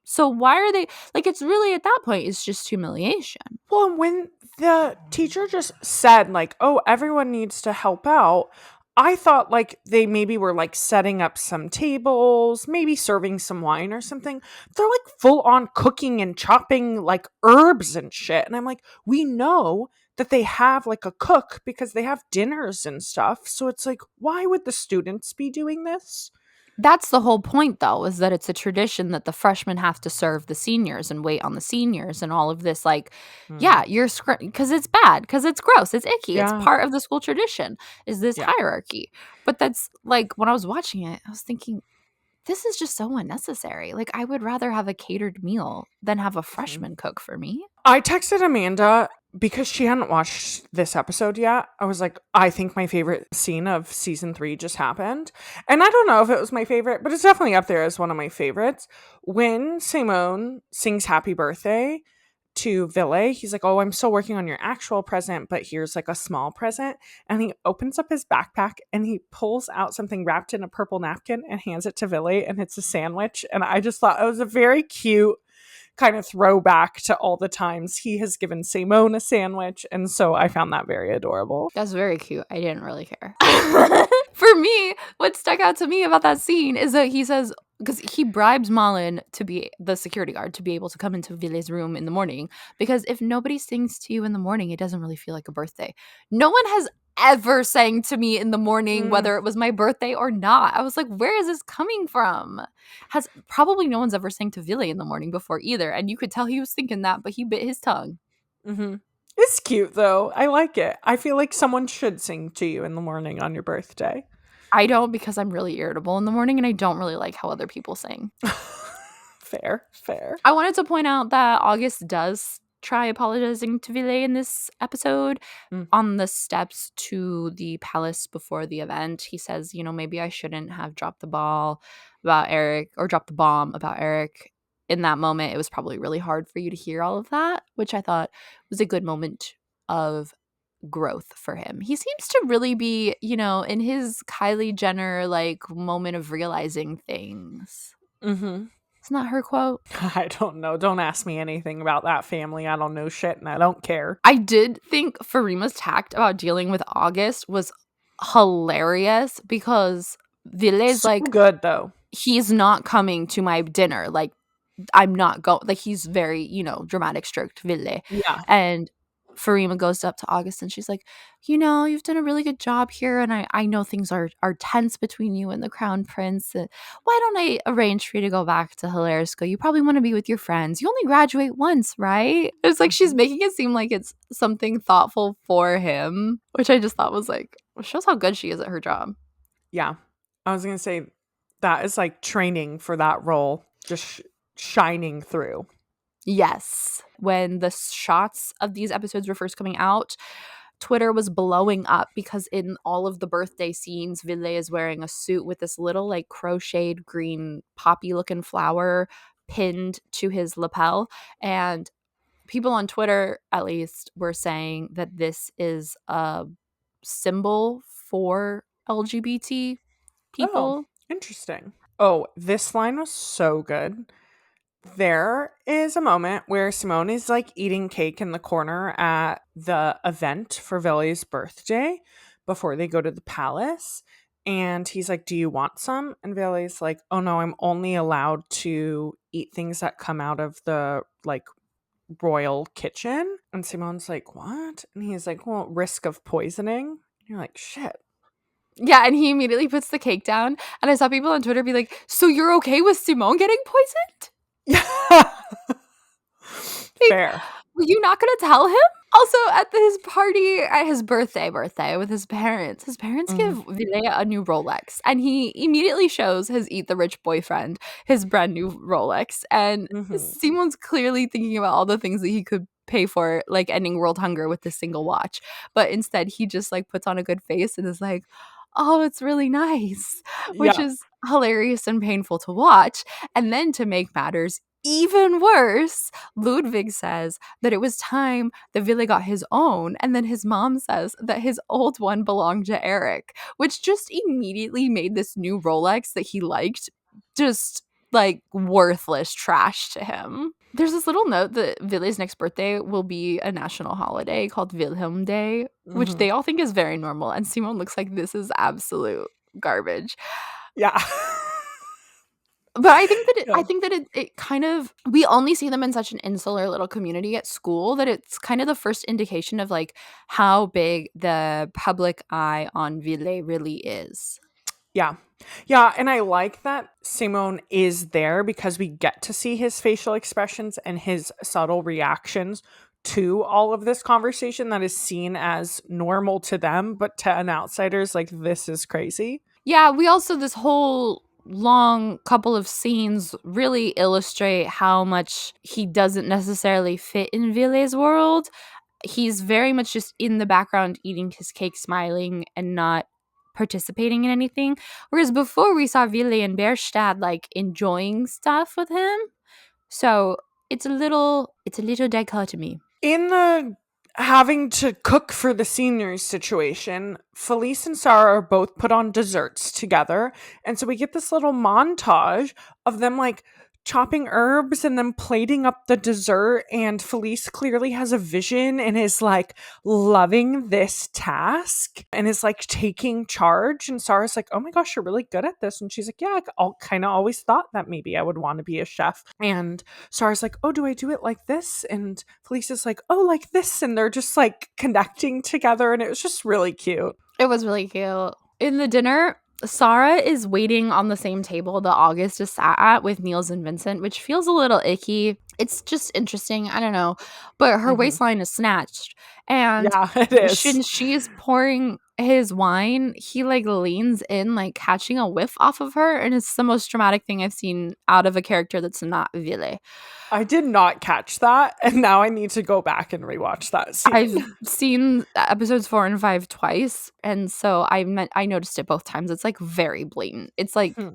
B: So why are they like it's really at that point it's just humiliation.
C: Well, and when the teacher just said, like, oh, everyone needs to help out, I thought like they maybe were like setting up some tables, maybe serving some wine or something. They're like full on cooking and chopping like herbs and shit. And I'm like, we know that they have like a cook because they have dinners and stuff. So it's like, why would the students be doing this?
B: That's the whole point, though, is that it's a tradition that the freshmen have to serve the seniors and wait on the seniors and all of this. Like,
C: Hmm.
B: yeah, you're because it's bad, because it's gross, it's icky. It's
C: Yeah.
B: part of the school tradition. Is this
C: Yeah.
B: hierarchy? But that's like when I was watching it, I was thinking, this is just so unnecessary. Like, I would rather have a catered meal than have a
C: Mhm.
B: freshman cook for me.
C: I texted Amanda because she hadn't watched this episode yet. I was like, I think my favorite scene of season 3 just happened. And I don't know if it was my favorite, but it's definitely up there as one of my favorites. When Simone sings happy birthday to Ville, he's like, oh, I'm still working on your actual present, but here's like a small present. And he opens up his backpack and he pulls out something wrapped in a purple napkin and hands it to Ville, and it's a sandwich. And I just thought it was a very cute kind of throwback to all the times he has given Simone a sandwich. And so I found that very adorable.
B: That's very cute. I didn't really care. For me, what stuck out to me about that scene is that he says, because he bribes Malin to be the security guard to be able to come into Ville's room in the morning. Because if nobody sings to you in the morning, it doesn't really feel like a birthday. No one has ever sang to me in the morning, whether it was my birthday or not. I was like, where is this coming from? Has probably no one's ever sang to Ville in the morning before either. And you could tell he was thinking that, but he bit his tongue.
C: Mm-hmm. It's cute though. I like it. I feel like someone should sing to you in the morning on your birthday.
B: I don't because I'm really irritable in the morning and I don't really like how other people sing.
C: Fair, fair.
B: I wanted to point out that August does try apologizing to Ville in this episode on the steps to the palace before the event. He says, you know, maybe I shouldn't have dropped the ball about Eric or dropped the bomb about Eric. In that moment, it was probably really hard for you to hear all of that, which I thought was a good moment of growth for him. He seems to really be, you know, in his Kylie Jenner like moment of realizing things.
C: Mm-hmm.
B: Isn't that her quote?
C: I don't know. Don't ask me anything about that family. I don't know shit and I don't care.
B: I did think Farima's tact about dealing with August was hilarious because Ville's
C: So
B: like,
C: good though.
B: he's not coming to my dinner. Like, I'm not going. Like, he's very, you know, dramatic stroked Ville.
C: Yeah.
B: And Farima goes up to August and she's like, you know, you've done a really good job here. And I know things are tense between you and the crown prince. Why don't I arrange for you to go back to hillerska? You probably want to be with your friends. You only graduate once, right? It's like she's making it seem like it's something thoughtful for him, which I just thought was like, shows how good she is at her job.
C: Yeah. I was going to say that is like training for that role, just shining through.
B: Yes. When the shots of these episodes were first coming out, Twitter was blowing up because in all of the birthday scenes, Ville is wearing a suit with this little like crocheted green poppy looking flower pinned to his lapel. And people on Twitter, at least, were saying that this is a symbol for LGBT
C: Oh,
B: people.
C: interesting. Oh, this line was so good. There is a moment where Simone is like eating cake in the corner at the event for Vili's birthday before they go to the palace. And he's like, "Do you want some?" And Vili's like, "Oh no, I'm only allowed to eat things that come out of the like royal kitchen." And Simone's like, "What?" And he's like, "Well, risk of poisoning." And you're like, "Shit."
B: Yeah, and he immediately puts the cake down. And I saw people on Twitter be like, "So you're okay with Simone getting poisoned?
C: Yeah.
B: Like,
C: Fair.
B: were you not going to tell him?" Also, at his party, at his birthday with his parents give Ville a new Rolex. And he immediately shows his Eat the Rich boyfriend his brand new Rolex. And
C: Mhm.
B: Simone's clearly thinking about all the things that he could pay for, like ending world hunger with this single watch. But instead, he just like puts on a good face and is like, "Oh, it's really nice," which
C: Yeah.
B: is hilarious and painful to watch. And then to make matters even worse, Ludwig says that it was time that Ville got his own, and then his mom says that his old one belonged to Eric, which just immediately made this new Rolex that he liked just like worthless trash to him. There's this little note that Ville's next birthday will be a national holiday called Wilhelm Day, which
C: Mhm.
B: they all think is very normal, and Simone looks like this is absolute garbage.
C: Yeah.
B: But I think that
C: Yeah.
B: it kind of, we only see them in such an insular little community at school that it's kind of the first indication of like how big the public eye on Ville really is.
C: Yeah. Yeah, and I like that Simone is there because we get to see his facial expressions and his subtle reactions to all of this conversation that is seen as normal to them, but to an outsider's like, this is crazy.
B: Yeah, we also, this whole long couple of scenes really illustrate how much he doesn't necessarily fit in Ville's world. He's very much just in the background eating his cake, smiling, and not participating in anything. Whereas before we saw Ville and Berstadt like enjoying stuff with him. So it's a little dichotomy.
C: In the having to cook for the seniors situation, Felice and Sara are both put on desserts together. And so we get this little montage of them like chopping herbs and then plating up the dessert. And Felice clearly has a vision and is like loving this task and is like taking charge. And Sara's like, "Oh my gosh, you're really good at this." And she's like, "Yeah, I kind of always thought that maybe I would want to be a chef." And Sara's like, "Oh, do I do it like this?" And Felice is like, "Oh, like this." And they're just like connecting together. And it was just really cute.
B: It was really cute. In the dinner, Sara is waiting on the same table that August is sat at with Niels and Vincent, which feels a little icky. It's just interesting. I don't know. But her
C: Mhm.
B: waistline is snatched. And
C: Yeah, it is.
B: since she is pouring his wine, he like leans in, like catching a whiff off of her. And it's the most dramatic thing I've seen out of a character that's not Ville.
C: I did not catch that. And now I need to go back and rewatch that scene.
B: I've seen episodes 4 and 5 twice, and so I noticed it both times. It's like very blatant. It's like
C: Hmm.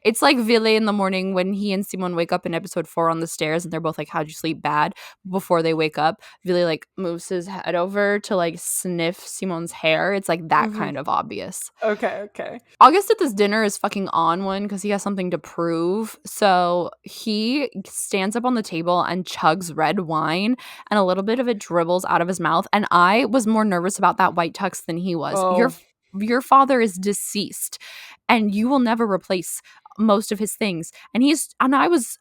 B: it's like Ville in the morning when he and Simon wake up in episode 4 on the stairs, and they're both like, "How'd you sleep?" Bad. Before they wake up, Ville like moves his head over to like sniff Simon's hair. It's like that
C: Mhm.
B: kind of obvious.
C: Okay.
B: August at this dinner is fucking on one because he has something to prove. So he stands up on the table and chugs red wine, and a little bit of it dribbles out of his mouth. And I was more nervous about that white tux than he was.
C: Oh,
B: Your father is deceased, and you will never replace most of his things. And I was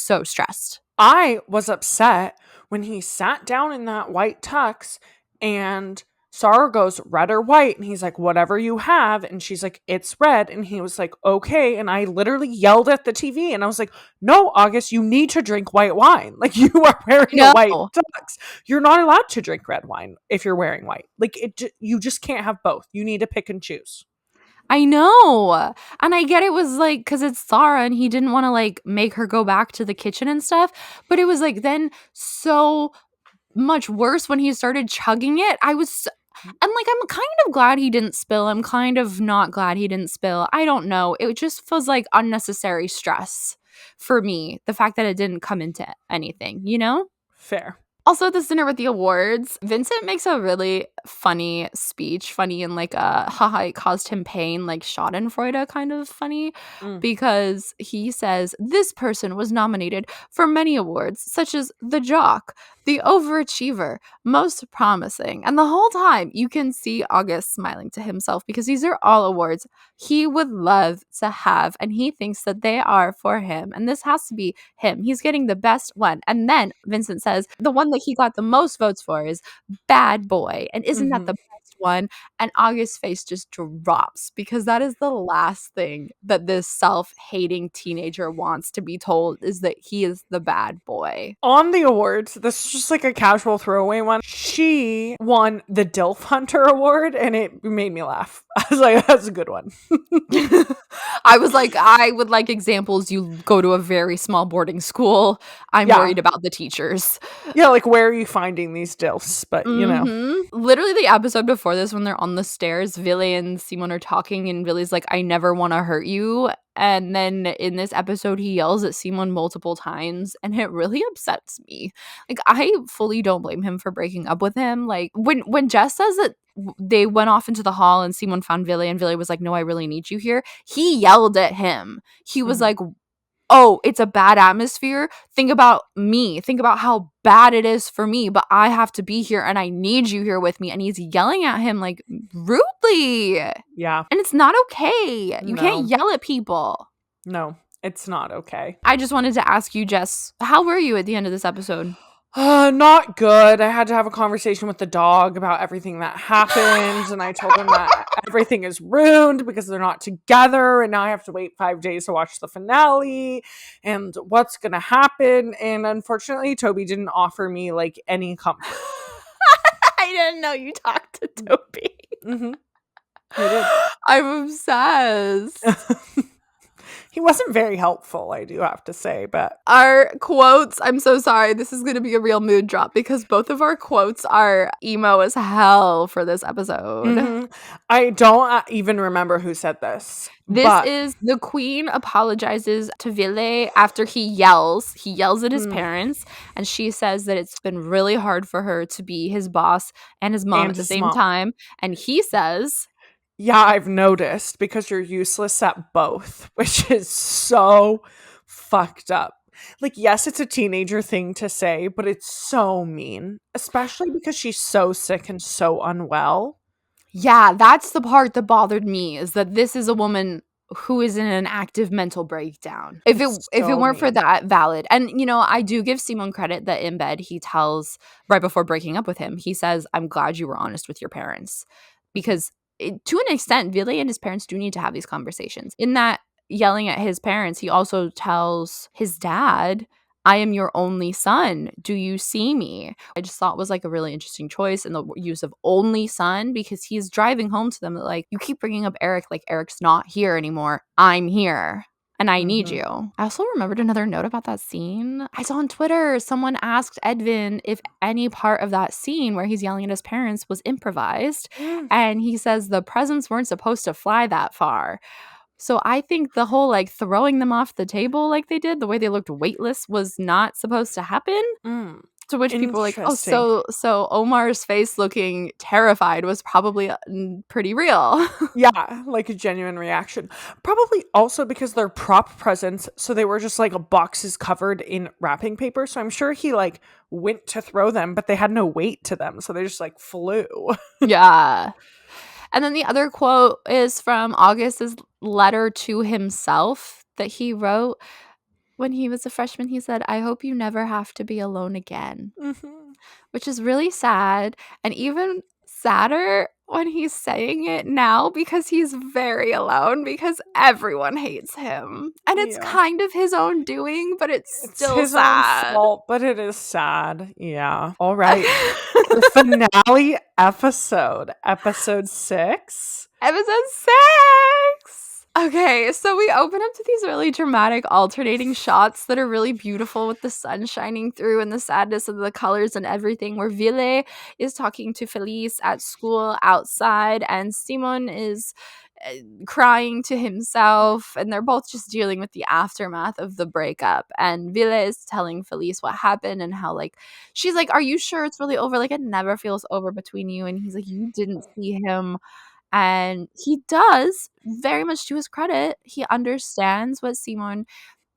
B: so stressed.
C: I was upset when he sat down in that white tux and Sara goes, "Red or white?" And he's like, "Whatever you have." And she's like, "It's red." And he was like, "Okay." And I literally yelled at the TV and I was like, "No, August, you need to drink white wine. Like, you are wearing a white
B: No.
C: tux. You're not allowed to drink red wine if you're wearing white. Like, you just can't have both. You need to pick and choose."
B: I know. And I get it was like, because it's Sara and he didn't want to like make her go back to the kitchen and stuff. But it was like then so much worse when he started chugging it. I'm kind of glad he didn't spill. I'm kind of not glad he didn't spill. I don't know. It just feels like unnecessary stress for me. The fact that it didn't come into anything, you know?
C: Fair.
B: Also, at this dinner with the awards, Vincent makes a really funny speech, funny in like a haha, it caused him pain, like Schadenfreude kind of funny, because he says this person was nominated for many awards, such as the jock, the overachiever, most promising. And the whole time you can see August smiling to himself because these are all awards he would love to have, and he thinks that they are for him. And this has to be him. He's getting the best one. And then Vincent says the one that he got the most votes for is bad boy. And isn't that the best one? And August's face just drops because that is the last thing that this self-hating teenager wants to be told, is that he is the bad boy.
C: On the awards, this is just like a casual throwaway one. She won the DILF Hunter Award, and it made me laugh. I was like, that's a good one.
B: I was like, I would like examples. You go to a very small boarding school. I'm worried about the teachers.
C: Yeah, like, where are you finding these DILFs? But, you know.
B: Literally the episode before this, when they're on the stairs, Villy and Simon are talking, and Villy's like, I never want to hurt you. And then in this episode, he yells at Simon multiple times, and it really upsets me. Like, I fully don't blame him for breaking up with him. Like, when Jess says that they went off into the hall and Simon found Villy, and Villy was like, no, I really need you here, he yelled at him. He was like, oh, it's a bad atmosphere. Think about me. Think about how bad it is for me, but I have to be here and I need you here with me. And he's yelling at him like rudely.
C: Yeah.
B: And it's not okay. You can't yell at people.
C: No, it's not okay.
B: I just wanted to ask you, Jess, how were you at the end of this episode?
C: Not good. I had to have a conversation with the dog about everything that happened, and I told him that everything is ruined because they're not together, and now I have to wait 5 days to watch the finale, and what's gonna happen. And unfortunately, Toby didn't offer me like any comfort.
B: I didn't know you talked to Toby.
C: He did.
B: I'm obsessed.
C: He wasn't very helpful, I do have to say, but
B: our quotes, I'm so sorry, this is going to be a real mood drop because both of our quotes are emo as hell for this episode.
C: I don't even remember who said this.
B: This is the queen apologizes to Ville after he yells at his parents, and she says that it's been really hard for her to be his boss and his mom at the same time. And he says,
C: yeah, I've noticed, because you're useless at both, which is so fucked up. Like, yes, it's a teenager thing to say, but it's so mean, especially because she's so sick and so unwell.
B: Yeah, that's the part that bothered me, is that this is a woman who is in an active mental breakdown. If it weren't for that, valid. And, you know, I do give Simon credit that in bed he tells, right before breaking up with him, he says, I'm glad you were honest with your parents. Because to an extent, Ville and his parents do need to have these conversations. In that yelling at his parents, he also tells his dad, I am your only son. Do you see me? I just thought was like a really interesting choice in the use of only son, because he's driving home to them that, like, you keep bringing up Eric, like Eric's not here anymore. I'm here. And I need you. I also remembered another note about that scene. I saw on Twitter, someone asked Edvin if any part of that scene where he's yelling at his parents was improvised. And he says the presents weren't supposed to fly that far. So I think the whole, like, throwing them off the table like they did, the way they looked weightless, was not supposed to happen. To which people were like, oh, so Omar's face looking terrified was probably pretty real.
C: Yeah, like a genuine reaction. Probably also because they're prop presents, so they were just like boxes covered in wrapping paper. So I'm sure he like went to throw them, but they had no weight to them, so they just like flew.
B: Yeah. And then the other quote is from August's letter to himself that he wrote when he was a freshman. He said, I hope you never have to be alone again, which is really sad. And even sadder when he's saying it now, because he's very alone, because everyone hates him. And it's kind of his own doing, but it's still
C: his
B: sad.
C: own fault, but it is sad. Yeah. All right. The finale episode 6.
B: Episode 6. Okay, so we open up to these really dramatic alternating shots that are really beautiful with the sun shining through and the sadness of the colors and everything, where Ville is talking to Felice at school outside and Simon is crying to himself, and they're both just dealing with the aftermath of the breakup. And Ville is telling Felice what happened and how, like, she's like, are you sure it's really over? Like, it never feels over between you. And he's like, you didn't see him. And he does, very much to his credit. He understands what Simon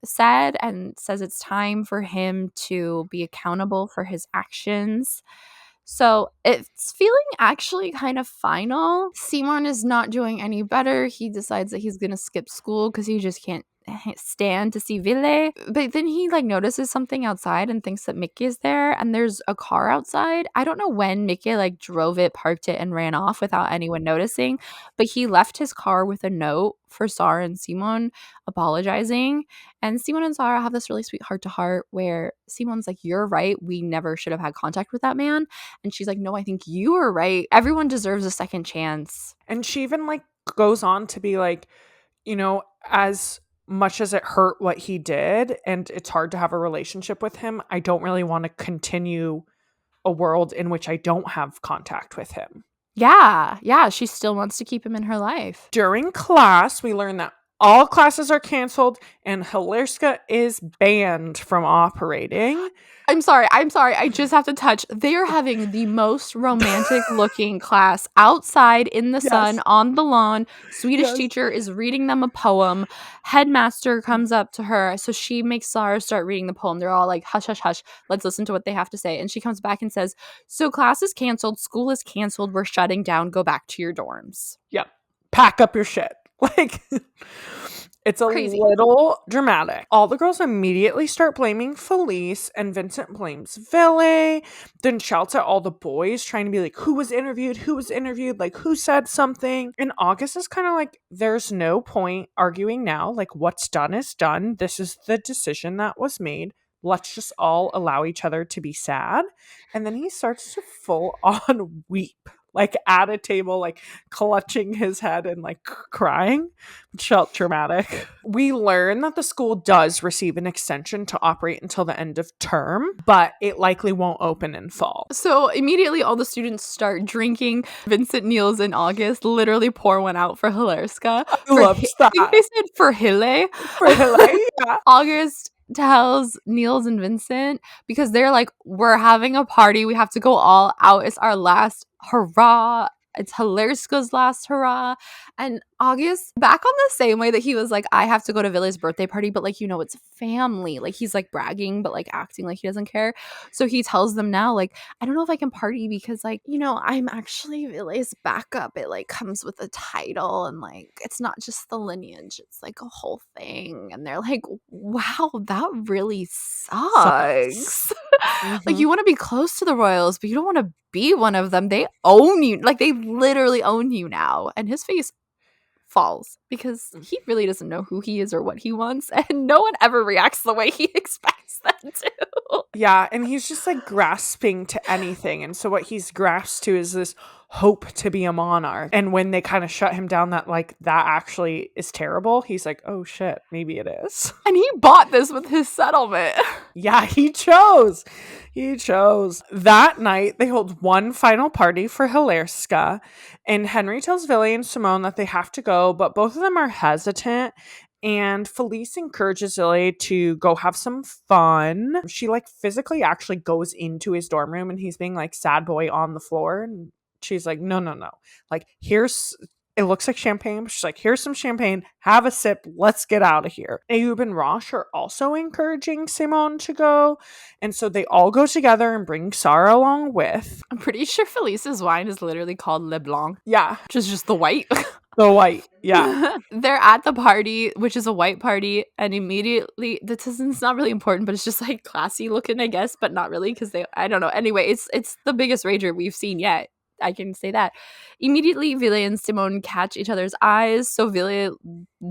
B: said and says it's time for him to be accountable for his actions. So it's feeling actually kind of final. Simon is not doing any better. He decides that he's going to skip school because he just can't stand to see Ville. But then he like notices something outside and thinks that Mickey is there, and there's a car outside. I don't know when Mickey like drove it, parked it, and ran off without anyone noticing, but he left his car with a note for Sara and Simon apologizing. And Simon and Sara have this really sweet heart to heart where Simon's like, you're right, we never should have had contact with that man. And she's like, no, I think you were right. Everyone deserves a second chance.
C: And she even like goes on to be like, you know, as much as it hurt what he did and it's hard to have a relationship with him, I don't really want to continue a world in which I don't have contact with him.
B: Yeah, she still wants to keep him in her life.
C: During class, we learn that all classes are canceled and hillerska is banned from operating.
B: I'm sorry. I just have to touch. They are having the most romantic looking class outside in the sun on the lawn. Swedish teacher is reading them a poem. Headmaster comes up to her. So she makes Sara start reading the poem. They're all like, hush, hush, hush. Let's listen to what they have to say. And she comes back and says, so class is canceled. School is canceled. We're shutting down. Go back to your dorms.
C: Yep. Pack up your shit. Like, it's a
B: Crazy.
C: little dramatic. All the girls immediately start blaming Felice, and Vincent blames Ville, then shouts at all the boys, trying to be like, who was interviewed, like, who said something? And August is kind of like, there's no point arguing now. Like, what's done is done. This is the decision that was made. Let's just all allow each other to be sad. And then he starts to full on weep, like at a table, like clutching his head and like crying. It felt dramatic. We learn that the school does receive an extension to operate until the end of term, but it likely won't open in fall.
B: So immediately all the students start drinking. Vincent, Niels, and August literally pour one out for hillerska.
C: I love that.
B: I think they said for Hille.
C: For Hille, yeah.
B: August tells Niels and Vincent, because they're like, we're having a party, we have to go all out, it's our last hurrah, it's hillerska's last hurrah. And August, back on the same way that he was like, I have to go to Ville's birthday party, but like, you know, it's family, like he's like bragging but like acting like he doesn't care. So he tells them now, like, I don't know if I can party because, like, you know, I'm actually Ville's backup. It like comes with a title and like it's not just the lineage, it's like a whole thing. And they're like, wow, that really sucks. Like, you want to be close to the royals, but you don't want to be one of them. They own you. Like, they literally own you now. And his face falls because he really doesn't know who he is or what he wants, and no one ever reacts the way he expects them to.
C: Yeah, and he's just like grasping to anything. And so what he's grasped to is this hope to be a monarch. And when they kind of shut him down, that like that actually is terrible, he's like, oh shit, maybe it is.
B: And he bought this with his settlement.
C: Yeah, he chose. That night, they hold one final party for hillerska, and Henry tells Ville and Simone that they have to go, but both of them are hesitant. And Felice encourages Ville to go have some fun. She like physically actually goes into his dorm room, and he's being like sad boy on the floor. And she's like, no. Like, it looks like champagne. She's like, here's some champagne. Have a sip. Let's get out of here. Ayoub and Rosh are also encouraging Simone to go. And so they all go together and bring Sara along with.
B: I'm pretty sure Felice's wine is literally called Le Blanc.
C: Yeah.
B: Which is just the white.
C: The white, yeah.
B: They're at the party, which is a white party, and immediately, it's not really important, but it's just like classy looking, I guess, but not really, because I don't know. Anyway, it's the biggest rager we've seen yet. I can say that. Immediately, Ville and Simone catch each other's eyes, so Ville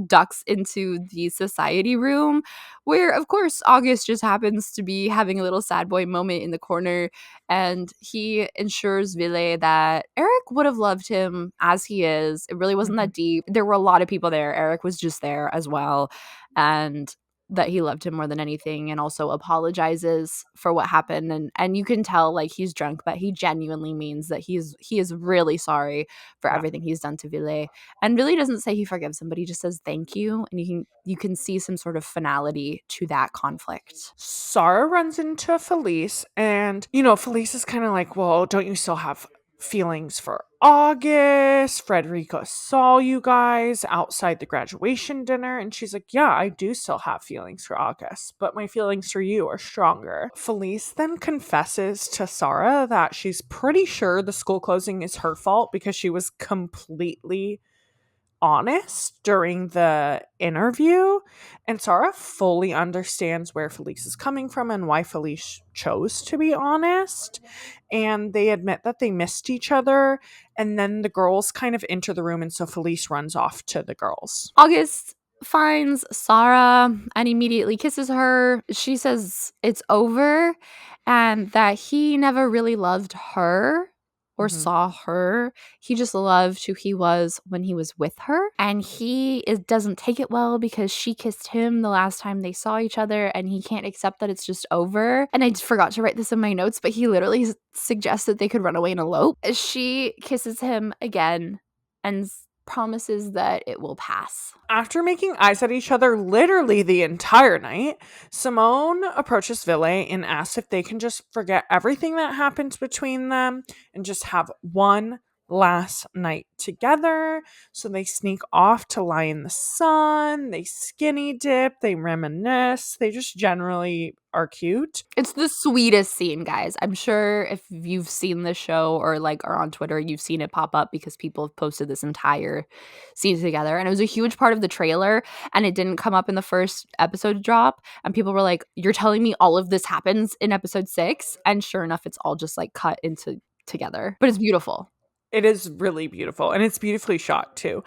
B: ducks into the society room, where, of course, August just happens to be having a little sad boy moment in the corner, and he ensures Ville that Eric would have loved him as he is. It really wasn't that deep. There were a lot of people there. Eric was just there as well, and that he loved him more than anything, and also apologizes for what happened, and you can tell like he's drunk, but he genuinely means that he is really sorry for everything he's done to Ville, and really doesn't say he forgives him, but he just says thank you, and you can see some sort of finality to that conflict.
C: Sara runs into Felice, and Felice is kind of like, well, don't you still have feelings for August? Frederica saw you guys outside the graduation dinner, and she's like, yeah, I do still have feelings for August, but my feelings for you are stronger. Felice then confesses to Sara that she's pretty sure the school closing is her fault because she was completely honest during the interview, and Sara fully understands where Felice is coming from and why Felice chose to be honest, and they admit that they missed each other, and then the girls kind of enter the room, and so Felice runs off to the girls.
B: August finds Sara and immediately kisses her. She says it's over and that he never really loved her or saw her. He just loved who he was when he was with her. And doesn't take it well because she kissed him the last time they saw each other, and he can't accept that it's just over. And I just forgot to write this in my notes, but he literally suggests that they could run away and elope. She kisses him again and promises that it will pass.
C: After making eyes at each other literally the entire night, Simone approaches Ville and asks if they can just forget everything that happened between them and just have one last night together. So they sneak off to lie in the sun, they skinny dip, they reminisce, they just generally are cute.
B: It's the sweetest scene, guys. I'm sure if you've seen the show or like are on Twitter, you've seen it pop up because people have posted this entire scene together, and it was a huge part of the trailer, and it didn't come up in the first episode drop, and people were like, you're telling me all of this happens in episode 6? And sure enough, it's all just like cut into together, but it's beautiful.
C: It is really beautiful, and it's beautifully shot too.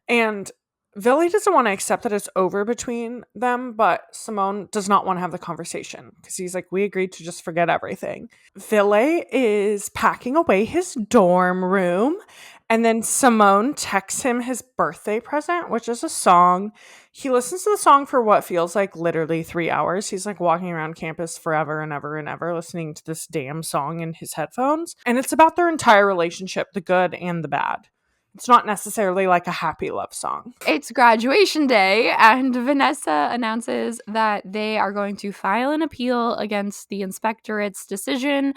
C: And Ville doesn't want to accept that it's over between them, but Simone does not want to have the conversation because he's like, we agreed to just forget everything. Ville is packing away his dorm room, and then Simone texts him his birthday present, which is a song. He listens to the song for what feels like literally 3 hours. He's like walking around campus forever and ever and ever listening to this damn song in his headphones. And it's about their entire relationship, the good and the bad. It's not necessarily like a happy love song.
B: It's graduation day, and Vanessa announces that they are going to file an appeal against the inspectorate's decision.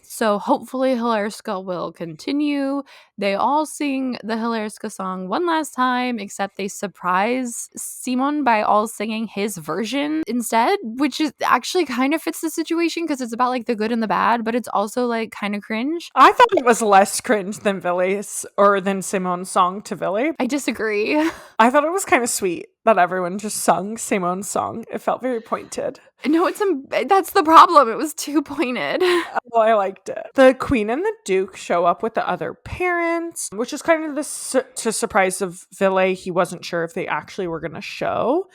B: So hopefully Hillerska will continue. They all sing the Hillerska song one last time, except they surprise Simon by all singing his version instead, which is actually kind of fits the situation because it's about like the good and the bad, but it's also like kind of cringe.
C: I thought it was less cringe than Ville's or than Simone's song to Ville.
B: I disagree.
C: I thought it was kind of sweet that everyone just sung Simone's song. It felt very pointed.
B: No, that's the problem. It was too pointed.
C: Oh, I liked it. The Queen and the Duke show up with the other parents, which is kind of to surprise of Ville. He wasn't sure if they actually were going to show.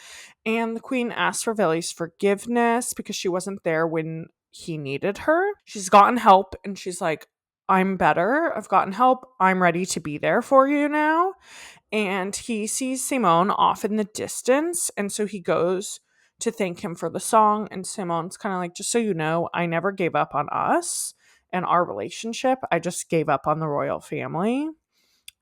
C: And the Queen asks for Ville's forgiveness because she wasn't there when he needed her. She's gotten help, and she's like, I'm better. I've gotten help. I'm ready to be there for you now. And he sees Simone off in the distance, and so he goes to thank him for the song, and Simone's kind of like, just so you know, I never gave up on us and our relationship. I just gave up on the royal family.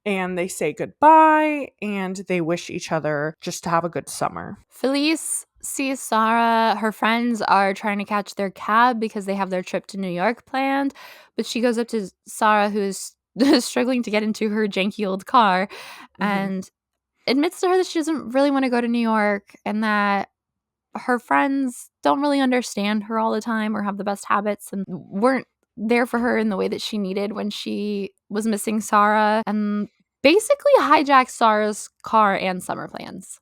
C: And they say goodbye, and they wish each other just to have a good summer.
B: Felice sees Sara. Her friends are trying to catch their cab because they have their trip to New York planned, but she goes up to Sara, who's struggling to get into her janky old car, and admits to her that she doesn't really want to go to New York and that her friends don't really understand her all the time or have the best habits and weren't there for her in the way that she needed when she was missing Sara, and basically hijacked Sara's car and summer plans.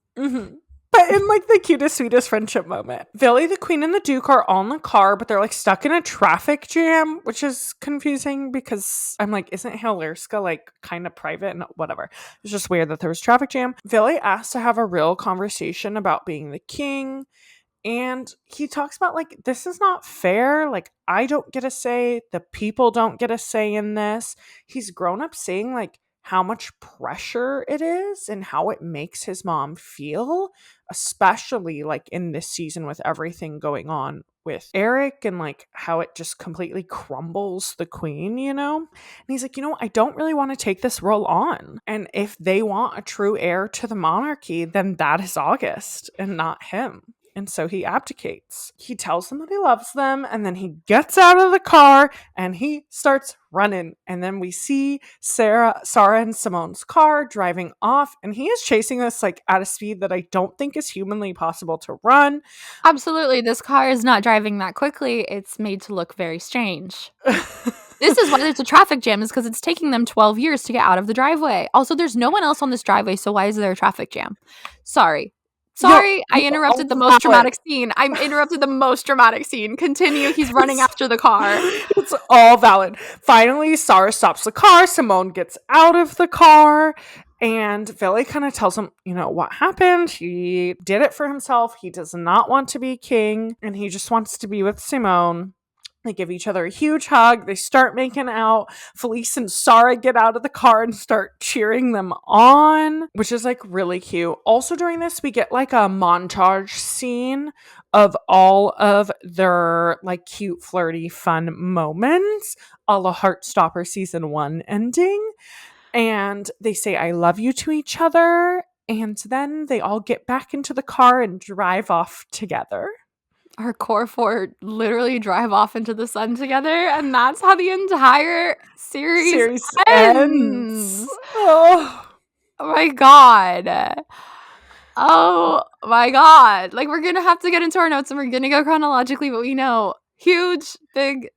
C: But in like the cutest, sweetest friendship moment. Billy, the Queen, and the Duke are all in the car, but they're like stuck in a traffic jam, which is confusing because I'm like, isn't hillerska like kind of private? No, whatever. It's just weird that there was traffic jam. Billy asks to have a real conversation about being the king. And he talks about like, this is not fair. Like, I don't get a say. The people don't get a say in this. He's grown up saying like how much pressure it is and how it makes his mom feel, especially like in this season with everything going on with Eric and like how it just completely crumbles the queen, you know? And he's like, I don't really want to take this role on. And if they want a true heir to the monarchy, then that is August and not him. And so he abdicates. He tells them that he loves them, and then he gets out of the car and he starts running. And then we see Sara and Simone's car driving off, and he is chasing us like at a speed that I don't think is humanly possible to run.
B: Absolutely. This car is not driving that quickly. It's made to look very strange. This is why there's a traffic jam, is because it's taking them 12 years to get out of the driveway. Also, there's no one else on this driveway, so why is there a traffic jam? Sorry, I interrupted the most dramatic scene. I interrupted the most dramatic scene. Continue. He's running after the car.
C: It's all valid. Finally, Sara stops the car. Simone gets out of the car. And Billy kind of tells him, what happened. He did it for himself. He does not want to be king. And he just wants to be with Simone. They give each other a huge hug. They start making out. Felice and Sara get out of the car and start cheering them on, which is like really cute. Also during this, we get like a montage scene of all of their like cute, flirty, fun moments, a la Heartstopper season 1 ending. And they say, I love you to each other. And then they all get back into the car and drive off together.
B: Our core four literally drive off into the sun together, and that's how the entire series ends.
C: Oh
B: my god. Oh my god. Like, we're gonna have to get into our notes and we're gonna go chronologically, but we know, huge, big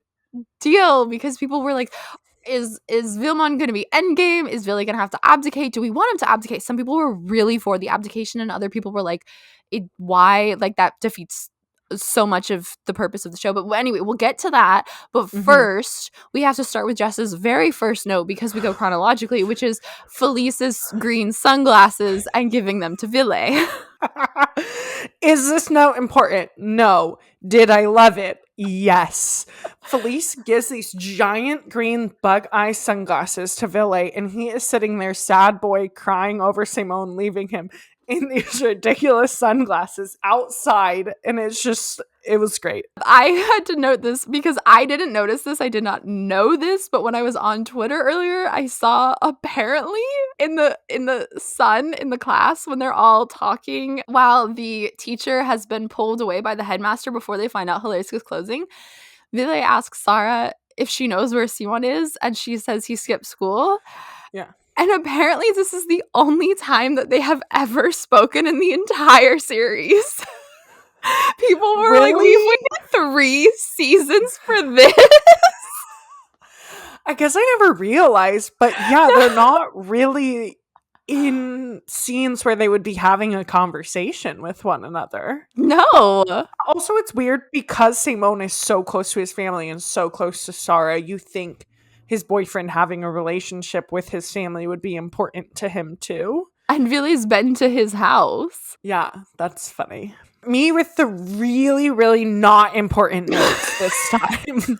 B: deal, because people were like, is Wilmon gonna be endgame? Is Billy gonna have to abdicate? Do we want him to abdicate? Some people were really for the abdication, and other people were like, why? Like, that defeats so much of the purpose of the show. But anyway, we'll get to that. But first, we have to start with Jess's very first note, because we go chronologically, which is Felice's green sunglasses and giving them to Ville.
C: Is this note important? No. Did I love it? Yes. Felice gives these giant green bug eye sunglasses to Ville, and he is sitting there, sad boy, crying over Simone leaving him in these ridiculous sunglasses outside, and it was great.
B: I had to note this because I didn't notice this. I did not know this, but when I was on Twitter earlier, I saw apparently in the sun in the class when they're all talking while the teacher has been pulled away by the headmaster before they find out hillerska's closing, Ville asks Sara if she knows where Simon is, and she says he skipped school.
C: Yeah.
B: And apparently this is the only time that they have ever spoken in the entire series. People were
C: really?
B: Like, we've waited 3 seasons for this.
C: I guess I never realized, but yeah, they're not really in scenes where they would be having a conversation with one another.
B: No.
C: Also, it's weird because Simon is so close to his family and so close to Sara. You think his boyfriend having a relationship with his family would be important to him too.
B: And Ville's been to his house.
C: Yeah, that's funny. Me with the really, really not important notes this time.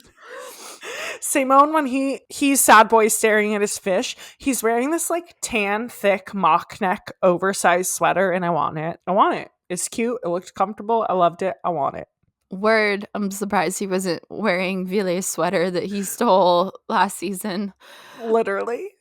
C: Simon, when he's sad boy staring at his fish, he's wearing this like tan, thick mock neck, oversized sweater, and I want it. It's cute. It looked comfortable. I loved it. I want it.
B: Word, I'm surprised he wasn't wearing Ville's sweater that he stole last season.
C: Literally.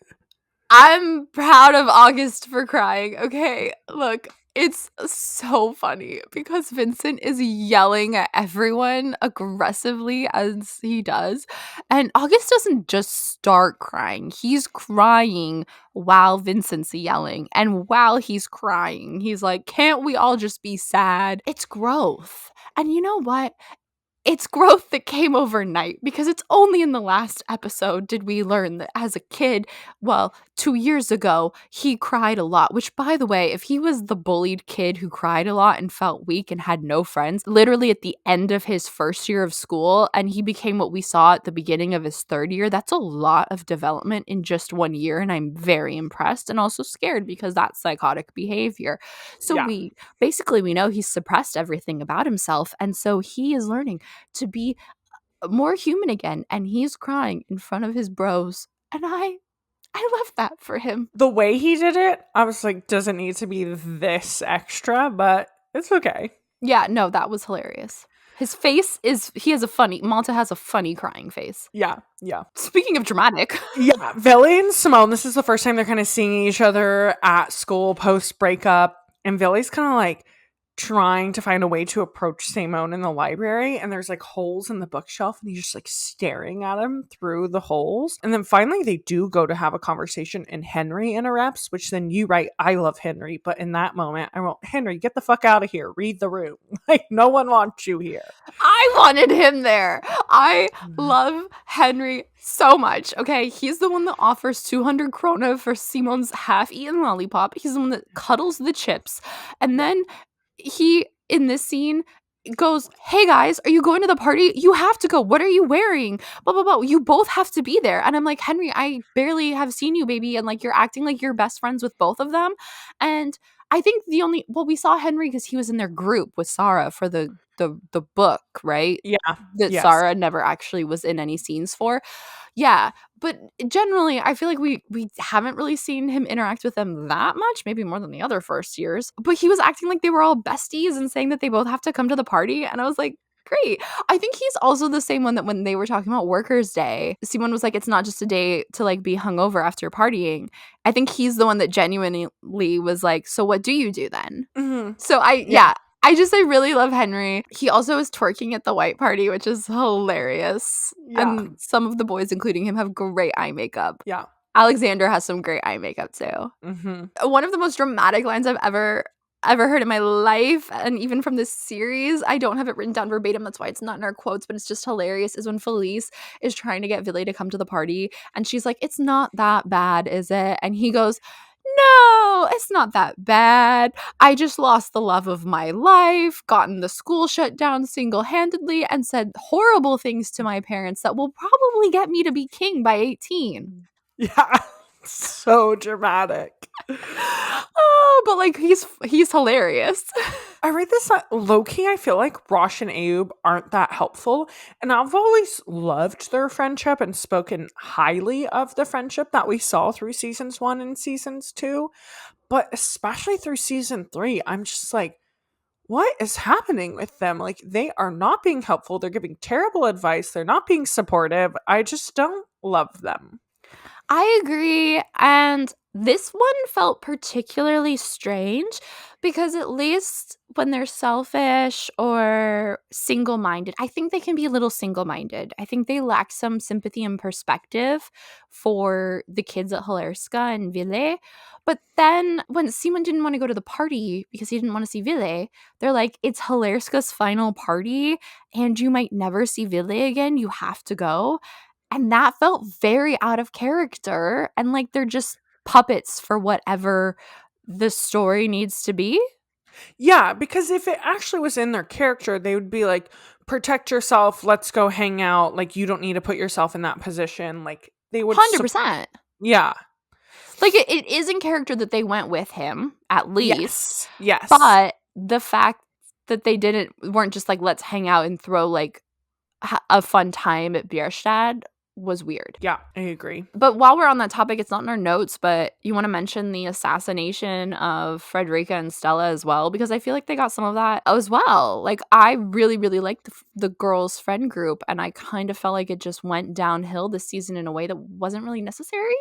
B: I'm proud of August for crying. Okay, look, it's so funny because Vincent is yelling at everyone aggressively as he does. And August doesn't just start crying. He's crying while Vincent's yelling. And while he's crying, he's like, can't we all just be sad? It's growth. And you know what? it's growth that came overnight, because it's only in the last episode did we learn that as a kid, well, 2 years ago, he cried a lot, which, by the way, if he was the bullied kid who cried a lot and felt weak and had no friends, literally at the end of his first year of school, and he became what we saw at the beginning of his third year, that's a lot of development in just 1 year, and I'm very impressed and also scared because that's psychotic behavior. So
C: Yeah.
B: we know he's suppressed everything about himself, and so he is learning to be more human again, and he's crying in front of his bros, and I love that for him.
C: The way he did it, I was like, doesn't need to be this extra, but it's okay.
B: Yeah, no, that was hilarious. His face is, Malta has a funny crying face.
C: Yeah.
B: Speaking of dramatic.
C: Yeah, Villy and Simone, this is the first time they're kind of seeing each other at school post breakup, and Villy's kind of like trying to find a way to approach Simone in the library, and there's like holes in the bookshelf, and he's just like staring at him through the holes. And then finally they do go to have a conversation, and Henry interrupts, which then you write, I love Henry, but in that moment I wrote, Henry, get the fuck out of here, read the room. Like, no one wants you here.
B: I wanted him there. I love Henry so much. Okay, he's the one that offers 200 krona for Simone's half-eaten lollipop. He's the one that cuddles the chips, and then he, in this scene, goes, hey guys, are you going to the party? You have to go. What are you wearing? Blah, blah, blah. You both have to be there. And I'm like, Henry, I barely have seen you, baby. And like, you're acting like you're best friends with both of them. And I think we saw Henry because he was in their group with Sara for the book, right?
C: Yeah.
B: That
C: yes.
B: Sara never actually was in any scenes for. Yeah, but generally, I feel like we haven't really seen him interact with them that much, maybe more than the other first years. But he was acting like they were all besties and saying that they both have to come to the party. And I was like, great. I think he's also the same one that when they were talking about Workers' Day, Simone was like, it's not just a day to like be hungover after partying. I think he's the one that genuinely was like, so what do you do then?
C: Mm-hmm.
B: So I really love Henry. He also is twerking at the white party, which is hilarious.
C: Yeah.
B: And some of the boys, including him, have great eye makeup.
C: Yeah.
B: Alexander has some great eye makeup too.
C: Mm-hmm.
B: One of the most dramatic lines I've ever heard in my life, and even from this series, I don't have it written down verbatim, that's why it's not in our quotes, but it's just hilarious, is when Felice is trying to get Villy to come to the party, and she's like, it's not that bad, is it? And he goes, no, it's not that bad. I just lost the love of my life, gotten the school shut down single-handedly, and said horrible things to my parents that will probably get me to be king by 18.
C: Yeah. So dramatic.
B: Oh, but like he's hilarious.
C: I read this low-key, I feel like Rosh and Ayub aren't that helpful, and I've always loved their friendship and spoken highly of the friendship that we saw through seasons 1 and seasons 2, but especially through season 3, I'm just like, what is happening with them? Like, they are not being helpful, they're giving terrible advice, they're not being supportive. I just don't love them.
B: I agree, and this one felt particularly strange because at least when they're selfish or single-minded, I think they can be a little single-minded. I think they lack some sympathy and perspective for the kids at Hillerska and Ville. But then when Simon didn't want to go to the party because he didn't want to see Ville, they're like, it's Hillerska's final party and you might never see Ville again. You have to go. And that felt very out of character, and like they're just puppets for whatever the story needs to be.
C: Yeah, because if it actually was in their character, they would be like, protect yourself, let's go hang out. Like, you don't need to put yourself in that position. Like, they would
B: 100%.
C: Yeah.
B: Like, it is in character that they went with him, at least.
C: Yes.
B: But the fact that they weren't just like, let's hang out and throw like a fun time at Bierstadt was weird.
C: Yeah, I agree.
B: But while we're on that topic, it's not in our notes, but you want to mention the assassination of Frederica and Stella as well, because I feel like they got some of that as well. Like, I really, really liked the girls' friend group, and I kind of felt like it just went downhill this season in a way that wasn't really necessary.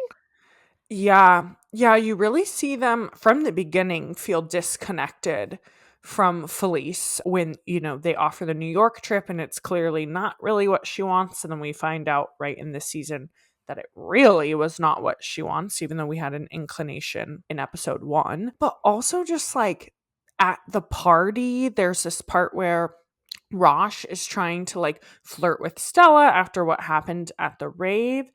C: Yeah, you really see them from the beginning feel disconnected from Felice when, they offer the New York trip and it's clearly not really what she wants. And then we find out right in this season that it really was not what she wants, even though we had an inclination in episode 1. But also just like at the party, there's this part where Rosh is trying to like flirt with Stella after what happened at the rave.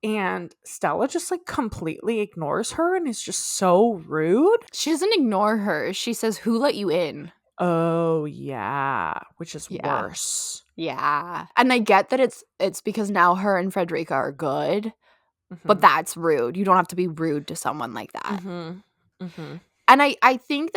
C: And Stella just like completely ignores her and is just so rude.
B: She doesn't ignore her. She says, "Who let you in?"
C: Oh, yeah. Which is
B: Yeah.
C: worse.
B: Yeah. And I get that it's because now her and Frederica are good, but
C: Mhm.
B: that's rude. You don't have to be rude to someone like that.
C: Mhm. Mhm.
B: And I think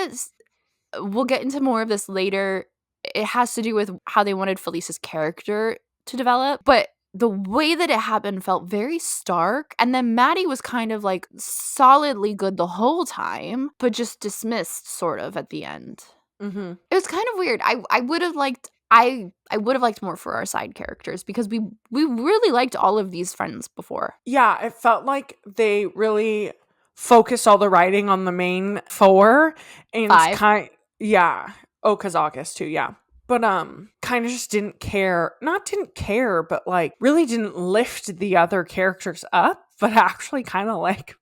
B: we'll get into more of this later. It has to do with how they wanted Felice's character to develop, but the way that it happened felt very stark. And then Maddie was kind of like solidly good the whole time, but just dismissed sort of at the end.
C: Mhm.
B: It was kind of weird. I would have liked I would have liked more for our side characters because we really liked all of these friends before.
C: Yeah, it felt like they really focused all the writing on the main four and
B: 5.
C: yeah. Oh, cuz August too, yeah. But kind of just didn't care. Not didn't care, but like really didn't lift the other characters up, but actually kind of like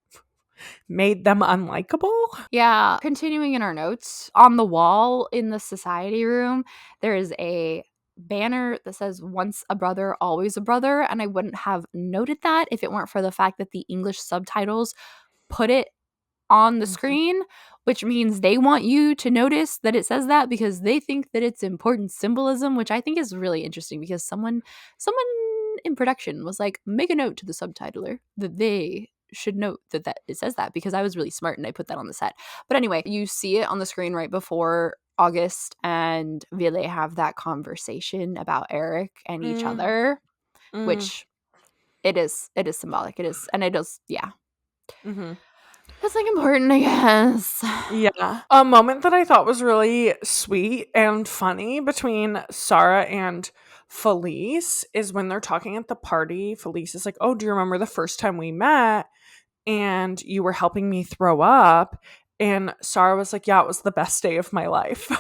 C: made them unlikable.
B: Yeah, continuing in our notes, on the wall in the society room, there is a banner that says "Once a brother, always a brother," and I wouldn't have noted that if it weren't for the fact that the English subtitles put it on the
C: Mhm.
B: screen, which means they want you to notice that it says that because they think that it's important symbolism, which I think is really interesting because someone in production was like, make a note to the subtitler that they should note that it says that, because I was really smart and I put that on the set. But anyway, you see it on the screen right before August and Ville have that conversation about Eric and each
C: Mm,
B: other,
C: mm,
B: which it is symbolic. It is, and it is, yeah.
C: mhm.
B: It's like important, I guess.
C: Yeah. A moment that I thought was really sweet and funny between Sara and Felice is when they're talking at the party. Felice is like, "Oh, do you remember the first time we met and you were helping me throw up?" And Sara was like, "Yeah, it was the best day of my life."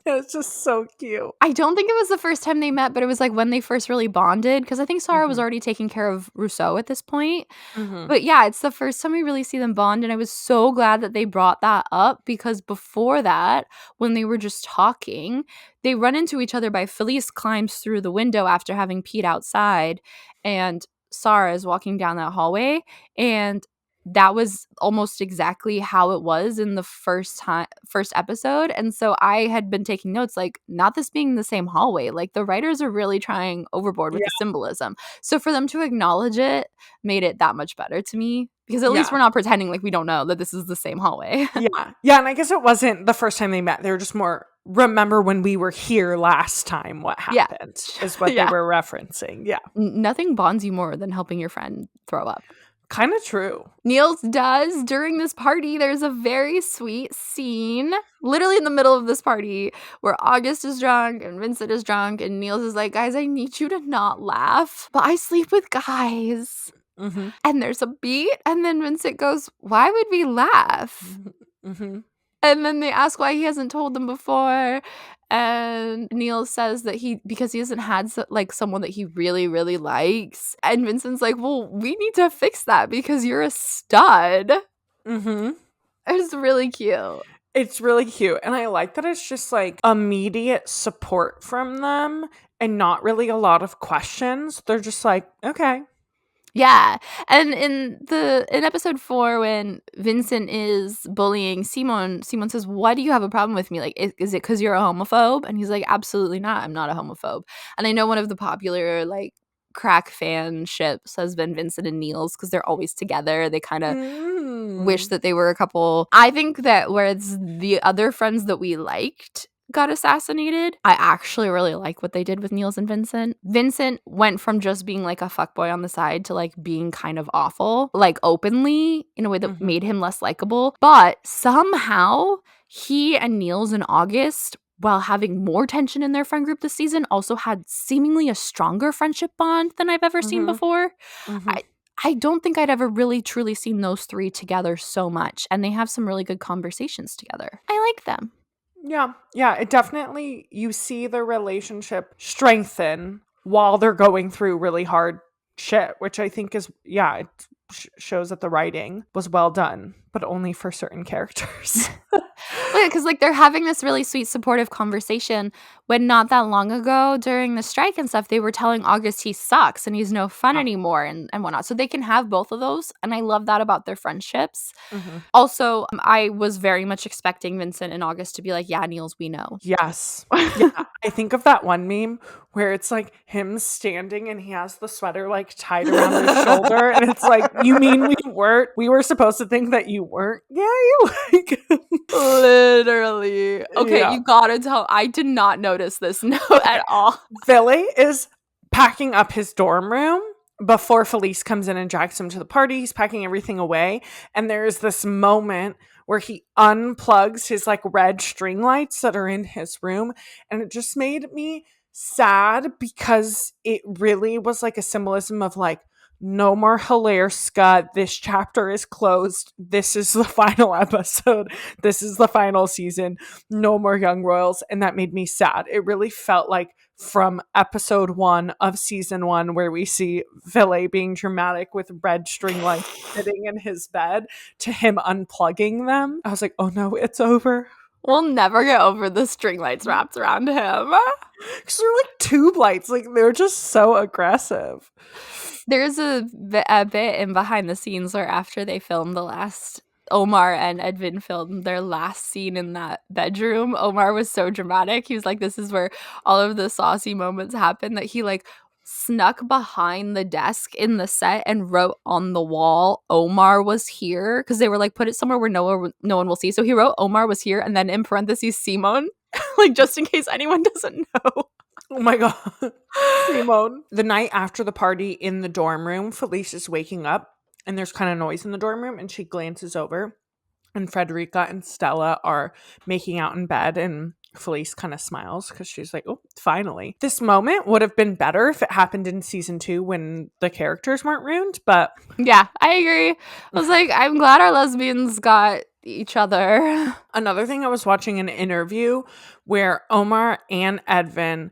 C: It's just so cute.
B: I don't think it was the first time they met, but it was like when they first really bonded, because I think Sara was
C: Mhm.
B: already taking care of Rousseau at this point.
C: Mhm.
B: But yeah, it's the first time we really see them bond, and I was so glad that they brought that up because before that, when they were just talking, they run into each other by Felice climbs through the window after having peed outside, and Sara is walking down that hallway, and that was almost exactly how it was in the first episode. And so I had been taking notes, like, not this being the same hallway, like the writers are really trying overboard with
C: Yeah.
B: the symbolism. So for them to acknowledge it made it that much better to me, because at least
C: Yeah.
B: we're not pretending like we don't know that this is the same hallway.
C: Yeah. Yeah, and I guess it wasn't the first time they met. They were just more remember when we were here last time what
B: Yeah.
C: happened is what they
B: Yeah.
C: were referencing. Yeah.
B: Nothing bonds you more than helping your friend throw up.
C: Kind of true.
B: Niels does during this party. There's a very sweet scene, literally in the middle of this party, where August is drunk and Vincent is drunk, and Niels is like, "Guys, I need you to not laugh, but I sleep with guys."
C: Mhm.
B: And there's a beat, and then Vincent goes, "Why would we laugh?"
C: Mhm. Mhm.
B: And then they ask why he hasn't told them before. And Neil says that because he hasn't had like someone that he really, really likes. And Vincent's like, well, we need to fix that because you're a stud.
C: Mhm.
B: It's really cute.
C: It's really cute. And I like that it's just like immediate support from them and not really a lot of questions. They're just like, okay.
B: Yeah. And in episode 4, when Vincent is bullying Simon says, "Why do you have a problem with me? Like, is it because you're a homophobe?" And he's like, "Absolutely not. I'm not a homophobe." And I know one of the popular like crack fanships has been Vincent and Niels because they're always together. They kind of wish
C: Mm.
B: that they were a couple. I think that whereas the other friends that we liked got assassinated, I actually really like what they did with Niels and Vincent. Vincent went from just being like a fuckboy on the side to like being kind of awful, like openly, in a way that
C: Mhm.
B: made him less likable. But somehow he and Niels and August, while having more tension in their friend group this season, also had seemingly a stronger friendship bond than I've ever seen
C: Mhm.
B: before.
C: Mhm.
B: I don't think I'd ever really truly seen those three together so much, and they have some really good conversations together. I like them.
C: Yeah. Yeah, it definitely you see the relationship strengthen while they're going through really hard shit, which I think is it shows that the writing was well done, but only for certain characters.
B: Well, because like they're having this really sweet supportive conversation when not that long ago during the strike and stuff, they were telling August he sucks and he's no fun anymore and whatnot. So they can have both of those. And I love that about their friendships.
C: Mm-hmm.
B: Also, I was very much expecting Vincent and August to be like, yeah, Niels, we know.
C: Yes. Yeah. I think of that one meme where it's like him standing and he has the sweater like tied around his shoulder. And it's like, you mean we were supposed to think that you weren't? Yeah, you like
B: Literally. Okay,
C: Yeah.
B: you gotta tell. I did not notice this note at all.
C: Billy is packing up his dorm room before Felice comes in and drags him to the party. He's packing everything away. And there's this moment where he unplugs his like red string lights that are in his room. And it just made me sad because it really was like a symbolism of like, no more hillerska. This chapter is closed. This is the final episode. This is the final season. No more young royals. And that made me sad. It really felt like from episode 1 of season 1, where we see Ville being dramatic with red string lights sitting in his bed, to him unplugging them. I was like, oh no, it's over.
B: We'll never get over the string lights wrapped around him.
C: Because they're like tube lights. Like, they're just so aggressive.
B: There's a bit in behind the scenes where after they filmed the last, Omar and Edwin filmed their last scene in that bedroom. Omar was so dramatic. He was like, this is where all of the saucy moments happen, that he like snuck behind the desk in the set and wrote on the wall, Omar was here, because they were like, put it somewhere where no one will see. So he wrote Omar was here and then in parentheses Simon, like just in case anyone doesn't know.
C: Oh my god. Simone. The night after the party in the dorm room, Felice is waking up and there's kind of noise in the dorm room, and she glances over and Frederica and Stella are making out in bed, and Felice kind of smiles because she's like, oh, finally. This moment would have been better if it happened in season 2 when the characters weren't ruined, but
B: yeah, I agree. I was like, I'm glad our lesbians got each other.
C: Another thing, I was watching an interview where Omar and Edwin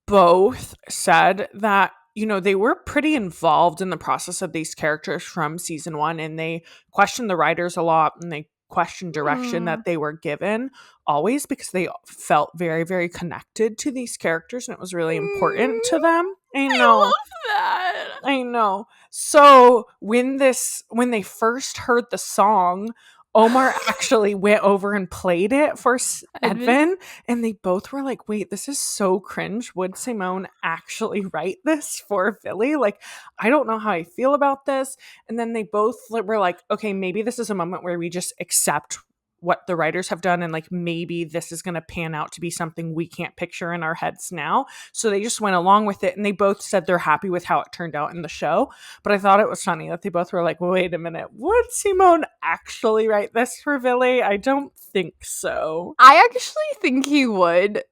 C: both said that, you know, they were pretty involved in the process of these characters from season 1, and they questioned the writers a lot, and they questioned direction that they were given always, because they felt very, very connected to these characters and it was really important to them. I love
B: that.
C: I know. So when they first heard the song, Omar actually went over and played it for Edwin, and they both were like, wait, this is so cringe. Would Simone actually write this for Philly? Like, I don't know how I feel about this. And then they both were like, okay, maybe this is a moment where we just accept what the writers have done, and like maybe this is going to pan out to be something we can't picture in our heads now. So they just went along with it, and they both said they're happy with how it turned out in the show. But I thought it was funny that they both were like, wait a minute, would Simone actually write this for Ville? I don't think so.
B: I actually think he would,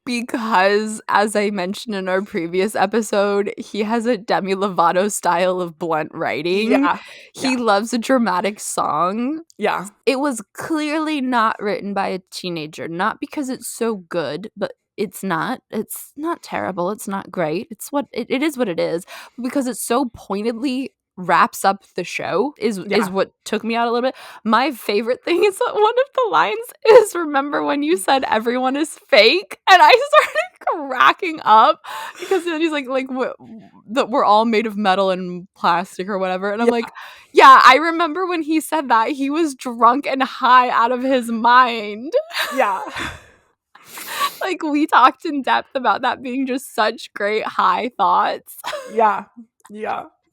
B: because as I mentioned in our previous episode, he has a Demi Lovato style of blunt writing.
C: Yeah.
B: He loves a dramatic song.
C: Yeah.
B: It was clearly not written by a teenager, not because it's so good, but it's not terrible, it's not great, it's what it is, what it is, because it's so pointedly wraps up the show is what took me out a little bit. My favorite thing is that one of the lines is, remember when you said everyone is fake? And I started cracking up, because then he's like that we're all made of metal and plastic or whatever, and I'm like, yeah, I remember when he said that, he was drunk and high out of his mind.
C: Yeah.
B: Like, we talked in depth about that being just such great high thoughts.
C: Yeah.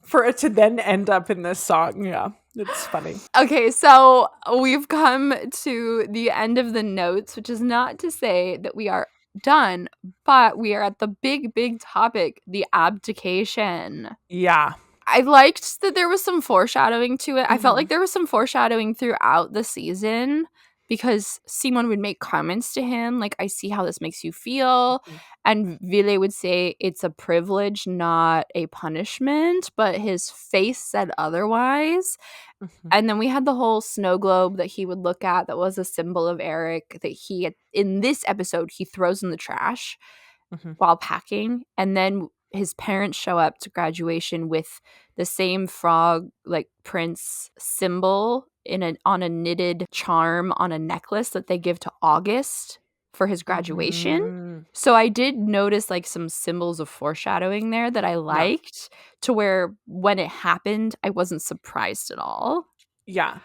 C: For it to then end up in this song, it's funny.
B: Okay, so we've come to the end of the notes, which is not to say that we are done, but we are at the big topic, the abdication.
C: Yeah.
B: I liked that there was some foreshadowing to it. I felt like there was some foreshadowing throughout the season, because Simon would make comments to him like, I see how this makes you feel. And Ville would say it's a privilege, not a punishment, but his face said otherwise. And then we had the whole snow globe that he would look at that was a symbol of Eric, that he, in this episode, he throws in the trash while packing. And then his parents show up to graduation with the same frog, like, prince symbol on a knitted charm on a necklace that they give to August for his graduation.
C: Mhm.
B: So I did notice like some symbols of foreshadowing there that I liked, to where when it happened, I wasn't surprised at all.
C: Yeah.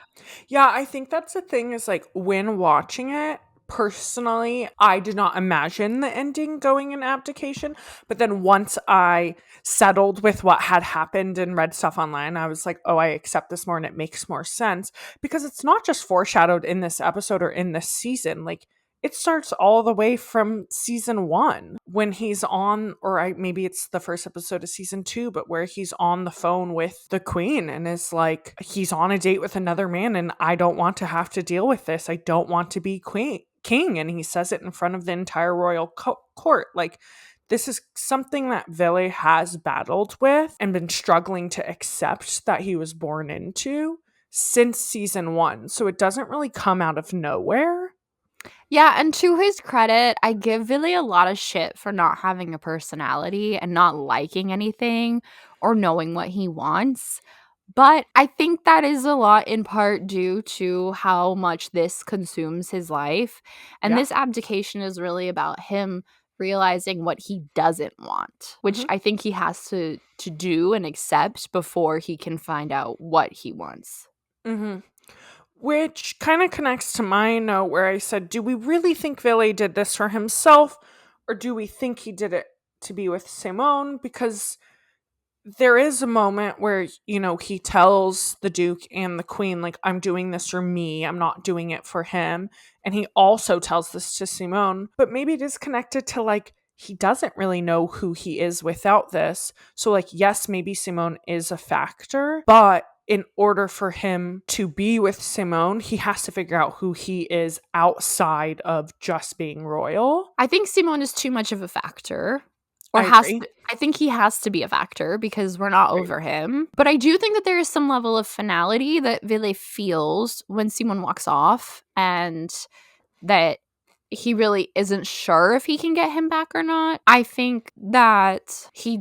C: Yeah, I think that's the thing is like when watching it, personally, I did not imagine the ending going in abdication. But then once I settled with what had happened and read stuff online, I was like, oh, I accept this more and it makes more sense because it's not just foreshadowed in this episode or in this season. Like it starts all the way from season 1 when he's on, maybe it's the first episode of season 2, but where he's on the phone with the queen and is like, he's on a date with another man and I don't want to have to deal with this. I don't want to be king. And he says it in front of the entire royal court. Like, this is something that Vili has battled with and been struggling to accept that he was born into since season 1. So it doesn't really come out of nowhere.
B: Yeah, and to his credit, I give Vili a lot of shit for not having a personality and not liking anything or knowing what he wants. But I think that is a lot in part due to how much this consumes his life. And
C: Yeah.
B: this abdication is really about him realizing what he doesn't want, which I think he has to do and accept before he can find out what he wants.
C: Mm-hmm. Which kind of connects to my note where I said, do we really think Vili did this for himself? Or do we think he did it to be with Simone? Because there is a moment where, he tells the Duke and the Queen, like, I'm doing this for me. I'm not doing it for him. And he also tells this to Simone. But maybe it is connected to, like, he doesn't really know who he is without this. So, like, yes, maybe Simone is a factor. But in order for him to be with Simone, he has to figure out who he is outside of just being royal.
B: I think Simone is too much of a factor. Or
C: I
B: think he has to be a factor because we're not over him. But I do think that there is some level of finality that Vili feels when Simone walks off, and that he really isn't sure if he can get him back or not. I think that he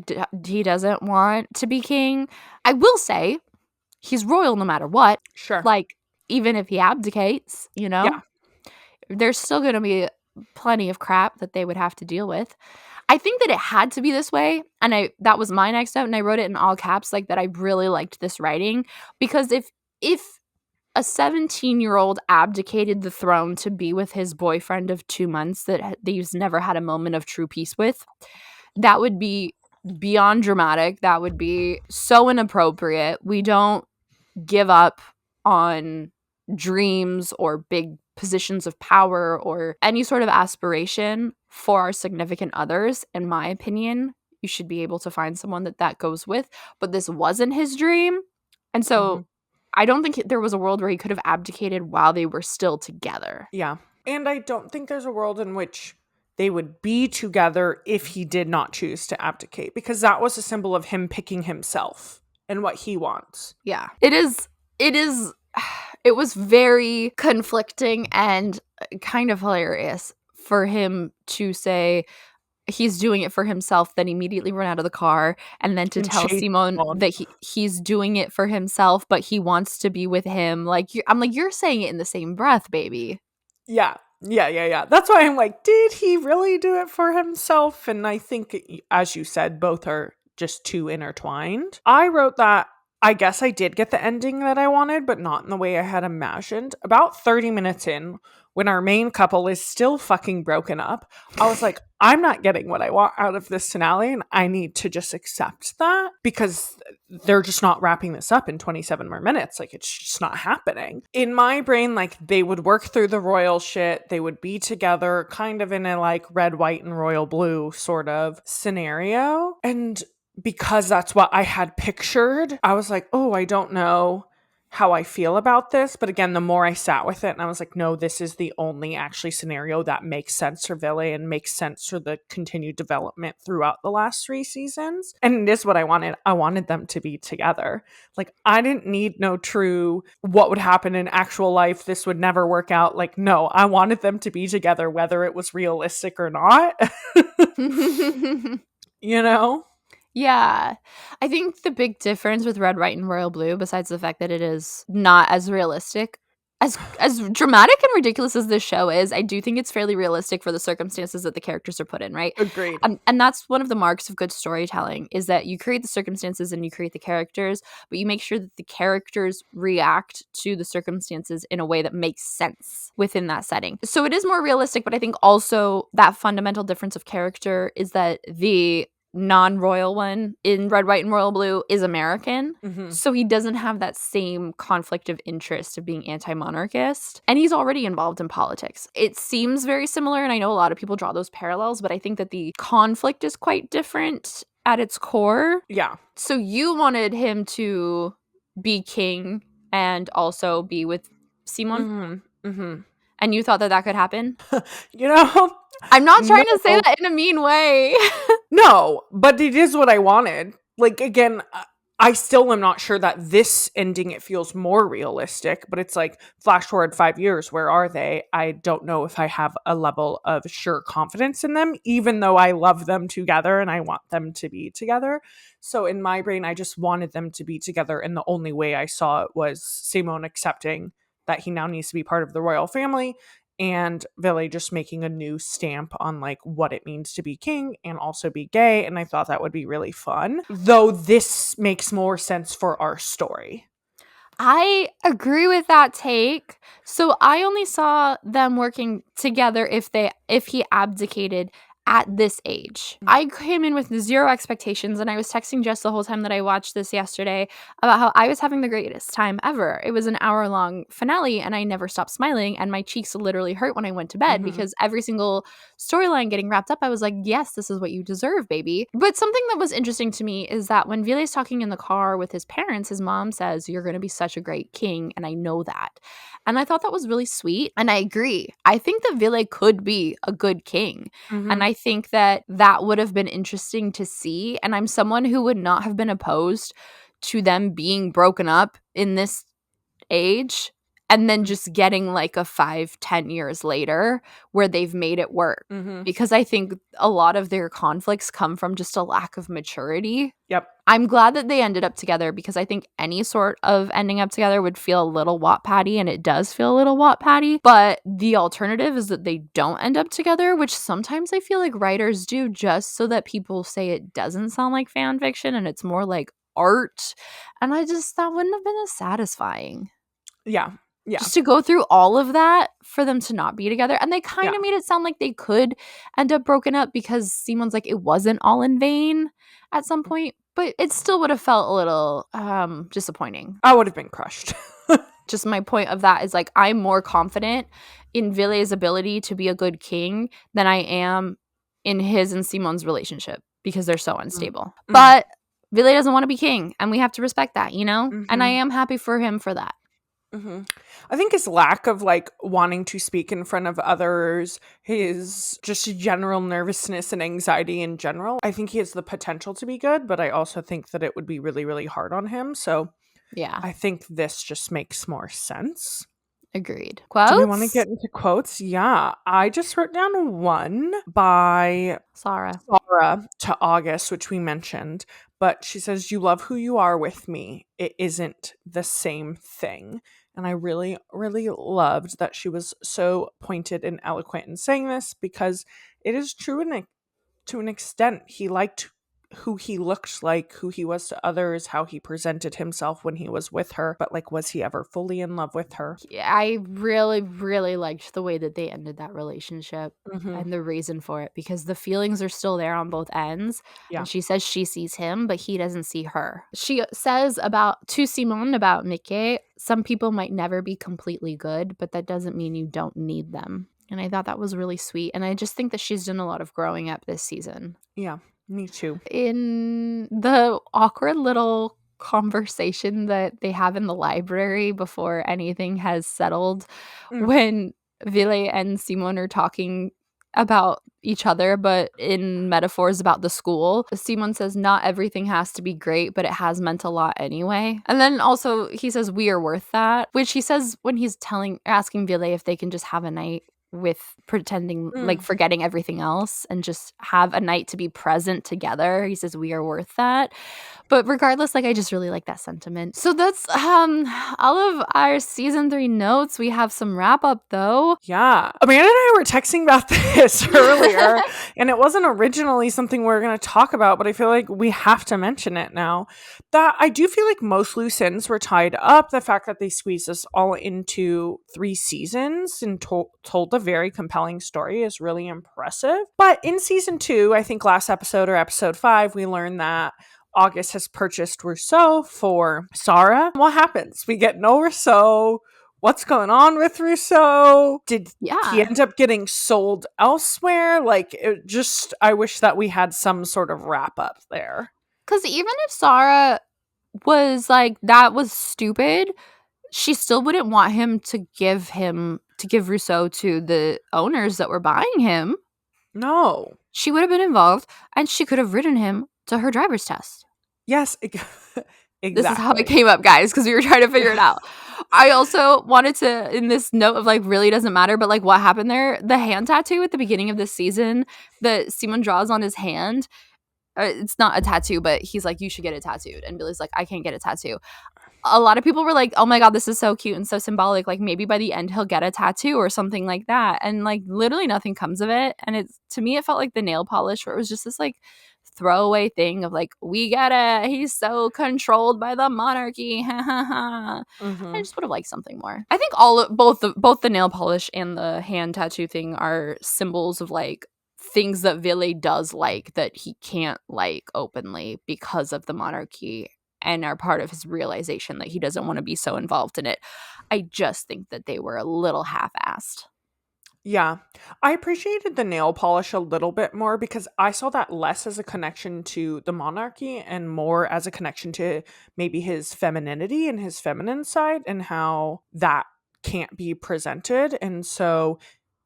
B: doesn't want to be king. I will say he's royal no matter what.
C: Sure.
B: Like, even if he abdicates,
C: Yeah.
B: there's still going to be plenty of crap that they would have to deal with. I think that it had to be this way, and that was my next note, and I wrote it in all caps, like that I really liked this writing, because if a 17-year-old abdicated the throne to be with his boyfriend of 2 months that he's never had a moment of true peace with, that would be beyond dramatic. That would be so inappropriate. We don't give up on dreams or big positions of power or any sort of aspiration for our significant others. In my opinion, you should be able to find someone that goes with, but this wasn't his dream. And so I don't think there was a world where he could have abdicated while they were still together.
C: Yeah. And I don't think there's a world in which they would be together if he did not choose to abdicate, because that was a symbol of him picking himself and what he wants.
B: Yeah. It was very conflicting and kind of hilarious for him to say he's doing it for himself, then immediately run out of the car, and then to tell Simone that he's doing it for himself, but he wants to be with him. Like, I'm like, you're saying it in the same breath, baby.
C: Yeah. That's why I'm like, did he really do it for himself? And I think, as you said, both are just too intertwined. I wrote that I guess I did get the ending that I wanted, but not in the way I had imagined. About 30 minutes in, when our main couple is still fucking broken up, I was like, I'm not getting what I want out of this finale, and I need to just accept that because they're just not wrapping this up in 27 more minutes. Like, it's just not happening. In my brain, like, they would work through the royal shit, they would be together kind of in a like red, white, and royal blue sort of scenario. And because that's what I had pictured, I was like, oh, I don't know how I feel about this. But again, the more I sat with it, and I was like, no, this is the only actually scenario that makes sense for Vili and makes sense for the continued development throughout the last 3 seasons. And it is what I wanted. I wanted them to be together. Like, I didn't need no true what would happen in actual life. This would never work out. Like, no, I wanted them to be together, whether it was realistic or not. You know?
B: Yeah. I think the big difference with Red, White, and Royal Blue, besides the fact that it is not as realistic, as dramatic and ridiculous as this show is, I do think it's fairly realistic for the circumstances that the characters are put in, right?
C: Agreed.
B: And that's one of the marks of good storytelling, is that you create the circumstances and you create the characters, but you make sure that the characters react to the circumstances in a way that makes sense within that setting. So it is more realistic, but I think also that fundamental difference of character is that the non-royal one in Red, White, and Royal Blue is American.
C: Mhm.
B: So he doesn't have that same conflict of interest of being anti-monarchist. And he's already involved in politics. It seems very similar, and I know a lot of people draw those parallels, but I think that the conflict is quite different at its core.
C: Yeah.
B: So you wanted him to be king and also be with Simon? And you thought that that could happen?
C: You know,
B: I'm not trying to say
C: no.
B: that in a mean way.
C: No, but it is what I wanted. Like, again, I still am not sure that this ending, it feels more realistic, but it's like, flash forward 5 years, where are they? I don't know if I have a level of sure confidence in them, even though I love them together and I want them to be together. So in my brain, I just wanted them to be together, and the only way I saw it was Simon accepting that he now needs to be part of the royal family, and Vili just making a new stamp on like what it means to be king and also be gay. And I thought that would be really fun, though this makes more sense for our story.
B: I agree with that take. So I only saw them working together if he abdicated at this age. I came in with zero expectations, and I was texting Jess the whole time that I watched this yesterday about how I was having the greatest time ever. It was an hour-long finale, and I never stopped smiling, and my cheeks literally hurt when I went to bed because every single storyline getting wrapped up, I was like, yes, this is what you deserve, baby. But something that was interesting to me is that when Vili's talking in the car with his parents, his mom says, you're going to be such a great king, and I know that. And I thought that was really sweet, and I agree. I think that Vili could be a good king. And I think that that would have been interesting to see. And I'm someone who would not have been opposed to them being broken up in this age and then just getting like a 5-10 years later where they've made it work. Because I think a lot of their conflicts come from just a lack of maturity.
C: Yep.
B: I'm glad that they ended up together because I think any sort of ending up together would feel a little Wattpad-y, and it does feel a little Wattpad-y. But the alternative is that they don't end up together, which sometimes I feel like writers do just so that people say it doesn't sound like fan fiction and it's more like art. And that wouldn't have been as satisfying.
C: Yeah. Yeah.
B: Just to go through all of that for them to not be together. And they kind of
C: Yeah.
B: made it sound like they could end up broken up because Simon's like, it wasn't all in vain at some point. But it still would have felt a little disappointing.
C: I would have been crushed.
B: Just my point of that is like, I'm more confident in Vili's ability to be a good king than I am in his and Simon's relationship because they're so unstable. But Vili doesn't want to be king, and we have to respect that, you know? And I am happy for him for that.
C: I think his lack of like wanting to speak in front of others, his just general nervousness and anxiety in general, I think he has the potential to be good, but I also think that it would be really, really hard on him. So
B: yeah,
C: I think this just makes more sense.
B: Agreed. Quotes?
C: Do we want to get into quotes? Yeah. I just wrote down one by
B: Sara
C: to August, which we mentioned, but she says, you love who you are with me. It isn't the same thing. And I really, really loved that she was so pointed and eloquent in saying this because it is true to an extent. He liked who he looked like, who he was to others, how he presented himself when he was with her. But like, was he ever fully in love with her?
B: Yeah, I really, really liked the way that they ended that relationship and the reason for it, because the feelings are still there on both ends.
C: Yeah.
B: And she says she sees him, but he doesn't see her. She says to Simon about Mickey, some people might never be completely good, but that doesn't mean you don't need them. And I thought that was really sweet. And I just think that she's done a lot of growing up this season.
C: Yeah. Me too.
B: In the awkward little conversation that they have in the library before anything has settled, when Vili and Simon are talking about each other, but in metaphors about the school, Simon says, not everything has to be great, but it has meant a lot anyway. And then also he says, we are worth that, which he says when he's asking Vili if they can just have a night with pretending, like forgetting everything else and just have a night to be present together. He says we are worth that. But regardless, like I just really like that sentiment. So that's all of our season 3 notes. We have some wrap up though.
C: Yeah. Amanda and I were texting about this earlier, and it wasn't originally something we were going to talk about, but I feel like we have to mention it now. That I do feel like most loose ends were tied up. The fact that they squeezed us all into 3 seasons and told a very compelling story is really impressive. But in season 2, I think last episode or episode 5, we learned that August has purchased Rousseau for Sara. What happens? We get no Rousseau. What's going on with Rousseau? Did he end up getting sold elsewhere? Like, I wish that we had some sort of wrap up there.
B: Because even if Sara was like, that was stupid, she still wouldn't want him to give Rousseau to the owners that were buying him.
C: No.
B: She would have been involved, and she could have ridden him to her driver's test.
C: Yes, exactly.
B: This is how it came up, guys, because we were trying to figure it out. I also wanted to, in this note of like really doesn't matter, but like what happened there, the hand tattoo at the beginning of this season that Simon draws on his hand, it's not a tattoo, but he's like, you should get it tattooed. And Billy's like, I can't get a tattoo. A lot of people were like, oh my God, this is so cute and so symbolic. Like maybe by the end he'll get a tattoo or something like that. And like literally nothing comes of it. And to me, it felt like the nail polish where it was just this like throwaway thing of like, we get it. He's so controlled by the monarchy. I just would have liked something more. I think both the nail polish and the hand tattoo thing are symbols of like things that Ville does like that he can't like openly because of the monarchy, and are part of his realization that he doesn't want to be so involved in it. I just think that they were a little half-assed.
C: Yeah. I appreciated the nail polish a little bit more because I saw that less as a connection to the monarchy and more as a connection to maybe his femininity and his feminine side and how that can't be presented. And so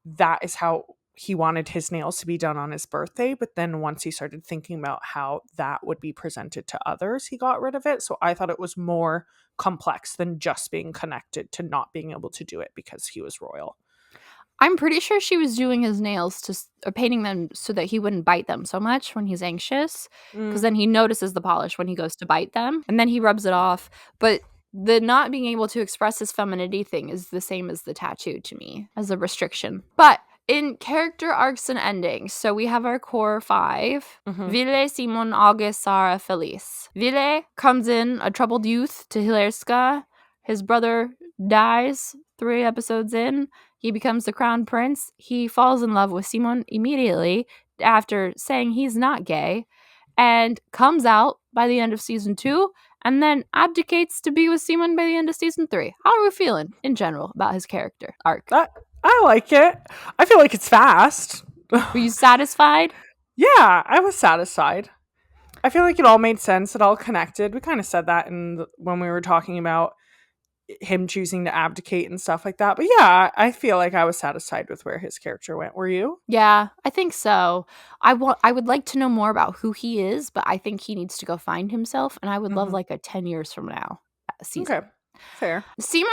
C: that is how he wanted his nails to be done on his birthday. But then once he started thinking about how that would be presented to others, he got rid of it. So I thought it was more complex than just being connected to not being able to do it because he was royal.
B: I'm pretty sure she was doing his nails or painting them so that he wouldn't bite them so much when he's anxious, because then he notices the polish when he goes to bite them, and then he rubs it off. But the not being able to express his femininity thing is the same as the tattoo to me, as a restriction. But in character arcs and endings, so we have our core 5. Ville, Simon, August, Sara, Felice. Ville comes in a troubled youth to Hillerska. His brother dies 3 episodes in. He becomes the crown prince. He falls in love with Simon immediately after saying he's not gay, and comes out by the end of season 2, and then abdicates to be with Simon by the end of season 3. How are we feeling in general about his character arc?
C: I like it. I feel like it's fast.
B: Were you satisfied?
C: Yeah, I was satisfied. I feel like it all made sense. It all connected. We kind of said that when we were talking about him choosing to abdicate and stuff like that. But yeah, I feel like I was satisfied with where his character went. Were you?
B: Yeah, I think so. I would like to know more about who he is, but I think he needs to go find himself, and I would love like a 10 years from now season.
C: Okay, fair.
B: Simon,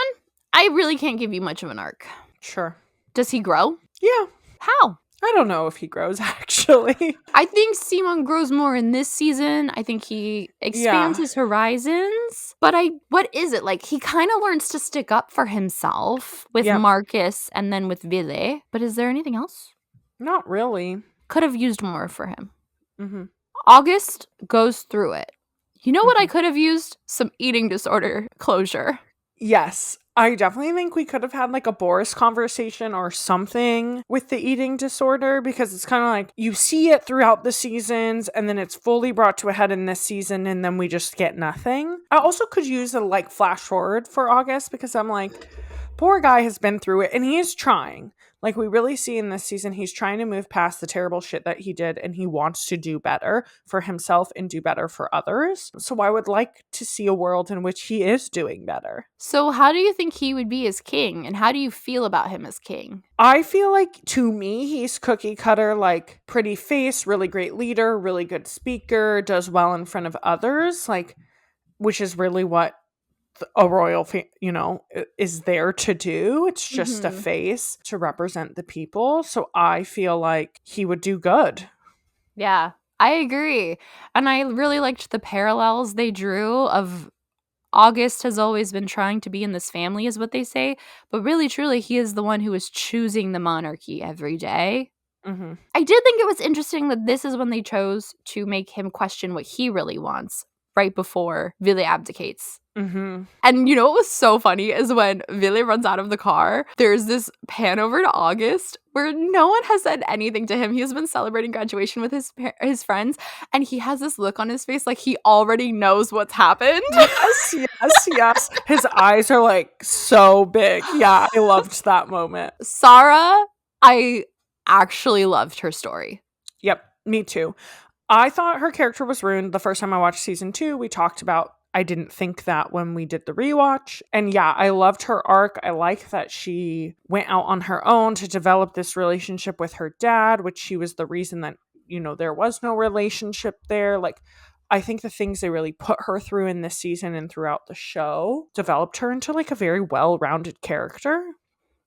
B: I really can't give you much of an arc.
C: Sure.
B: Does he grow?
C: Yeah.
B: How?
C: I don't know if he grows, actually.
B: I think Simon grows more in this season. I think he expands his horizons. But what is it? Like, he kind of learns to stick up for himself with Marcus and then with Ville. But is there anything else?
C: Not really.
B: Could have used more for him. August goes through it. You know what I could have used? Some eating disorder closure.
C: Yes. I definitely think we could have had like a Boris conversation or something with the eating disorder, because it's kind of like you see it throughout the seasons and then it's fully brought to a head in this season and then we just get nothing. I also could use a like flash forward for August, because I'm like, poor guy has been through it and he is trying. Like, we really see in this season, he's trying to move past the terrible shit that he did, and he wants to do better for himself and do better for others. So I would like to see a world in which he is doing better.
B: So how do you think he would be as king, and how do you feel about him as king?
C: I feel like, to me, he's cookie cutter, like, pretty face, really great leader, really good speaker, does well in front of others, like, which is really what a royal, is there to do. It's just a
B: Mhm.
C: face to represent the people. So I feel like he would do good.
B: Yeah, I agree. And I really liked the parallels they drew of August has always been trying to be in this family, is what they say. But really, truly, he is the one who is choosing the monarchy every day.
C: Mm-hmm.
B: I did think it was interesting that this is when they chose to make him question what he really wants right before Ville abdicates.
C: Mm-hmm.
B: And you know what was so funny is when Ville runs out of the car, there's this pan over to August where no one has said anything to him. He has been celebrating graduation with his friends, and he has this look on his face like he already knows what's happened.
C: Yes, yes, yes. His eyes are like so big. Yeah, I loved that moment.
B: Sara, I actually loved her story.
C: Yep, me too. I thought her character was ruined the first time I watched season 2. We talked about I didn't think that when we did the rewatch. And yeah, I loved her arc. I like that she went out on her own to develop this relationship with her dad, which she was the reason that, there was no relationship there. Like, I think the things they really put her through in this season and throughout the show developed her into like a very well-rounded character.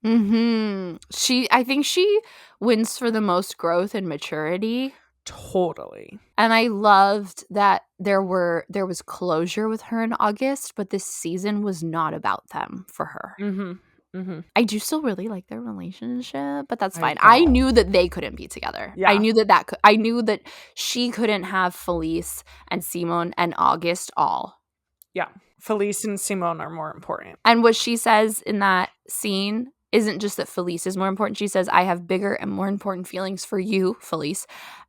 B: I think she wins for the most growth and maturity.
C: Totally.
B: And I loved that there was closure with her in August, but this season was not about them for her.
C: Mm-hmm. Mm-hmm.
B: I do still really like their relationship, but that's
C: I
B: fine. I
C: know.
B: knew that they couldn't be together.
C: Yeah.
B: I knew that she couldn't have Felice and Simon and August all.
C: Yeah. Felice and Simone are more important.
B: And what she says in that scene isn't just that Felice is more important. She says, I have bigger and more important feelings for you, Felice,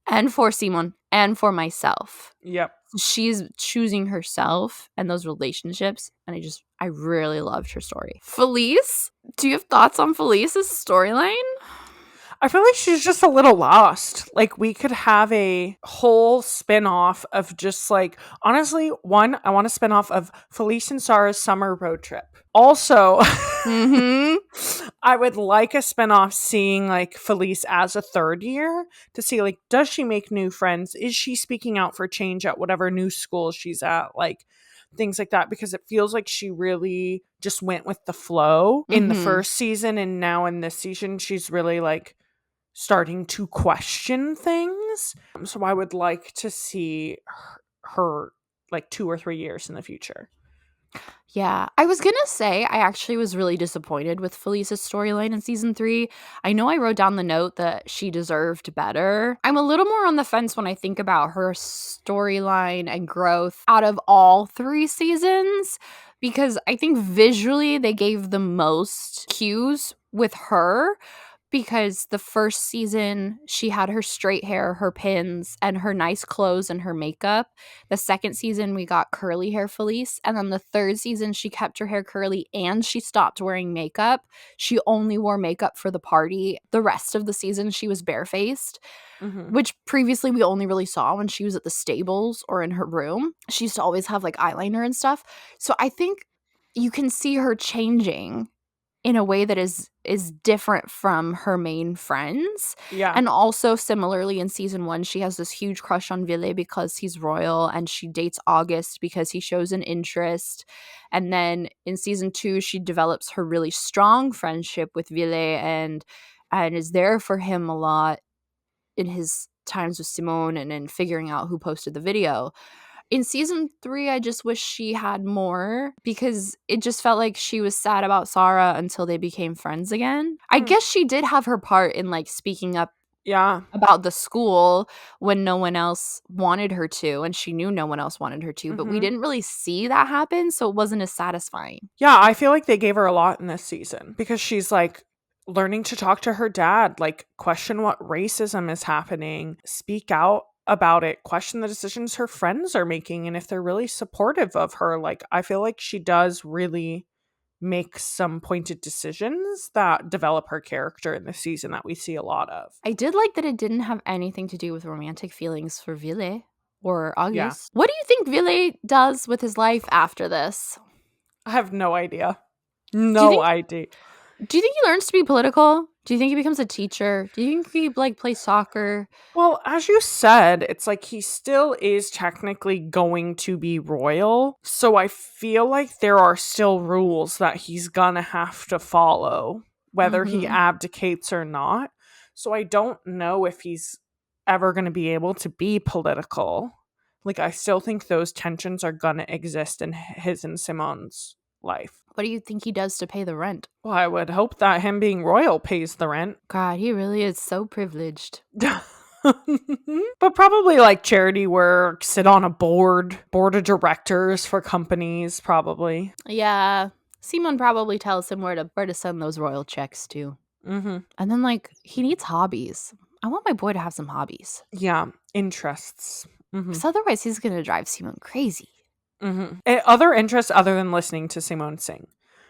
B: and for Simon, and for myself.
C: Yep.
B: She's choosing herself and those relationships. And I really loved her story. Felice, do you have thoughts on Felice's storyline?
C: I feel like she's just a little lost. Like, we could have a whole spin-off of just like, honestly, one, I want a spin-off of Felice and Sara's summer road trip. Also, I would like a spin-off seeing like Felice as a third year to see like, does she make new friends? Is she speaking out for change at whatever new school she's at? Like, things like that, because it feels like she really just went with the flow in the first season, and now in this season she's really like starting to question things. So I would like to see her like 2 or 3 years in the future.
B: Yeah, I was gonna say I actually was really disappointed with Felice's storyline in season 3. I know I wrote down the note that she deserved better. I'm a little more on the fence when I think about her storyline and growth out of all 3 seasons, because I think visually they gave the most cues with her. Because the first season, she had her straight hair, her pins, and her nice clothes and her makeup. The second season, we got curly hair Felice. And then the third season, she kept her hair curly and she stopped wearing makeup. She only wore makeup for the party. The rest of the season, she was barefaced, which previously we only really saw when she was at the stables or in her room. She used to always have like eyeliner and stuff. So I think you can see her changing in a way that is different from her main friends.
C: Yeah.
B: And also similarly in season 1, she has this huge crush on Ville because he's royal, and she dates August because he shows an interest. And then in season 2, she develops her really strong friendship with Ville and is there for him a lot in his times with Simone and in figuring out who posted the video. In season 3, I just wish she had more, because it just felt like she was sad about Sara until they became friends again. I guess she did have her part in like speaking up about the school when no one else wanted her to, and she knew no one else wanted her to, but we didn't really see that happen, so it wasn't as satisfying.
C: Yeah, I feel like they gave her a lot in this season, because she's like learning to talk to her dad, like question what racism is happening, speak out about it, question the decisions her friends are making, and if they're really supportive of her. Like, I feel like she does really make some pointed decisions that develop her character in the season that we see a lot of.
B: I did like that it didn't have anything to do with romantic feelings for Ville or August.
C: Yeah.
B: What do you think Ville does with his life after this?
C: I have no idea.
B: idea.
C: Do
B: Do you think he learns to be political? Do you think he becomes a teacher? Do you think he like plays soccer?
C: Well, as you said, it's like he still is technically going to be royal. So I feel like there are still rules that he's gonna have to follow, whether he abdicates or not. So I don't know if he's ever going to be able to be political. Like, I still think those tensions are going to exist in his and Simone's life.
B: What do you think he does to pay the rent?
C: Well, I would hope that him being royal pays the rent.
B: God, he really is so privileged.
C: But probably like charity work, sit on a board of directors for companies, probably.
B: Yeah. Simon probably tells him where to send those royal checks to.
C: Mm-hmm.
B: And then, like, he needs hobbies. I want my boy to have some hobbies.
C: Yeah, interests.
B: Because otherwise he's going to drive Simon crazy.
C: Other interests other than listening to Simone sing.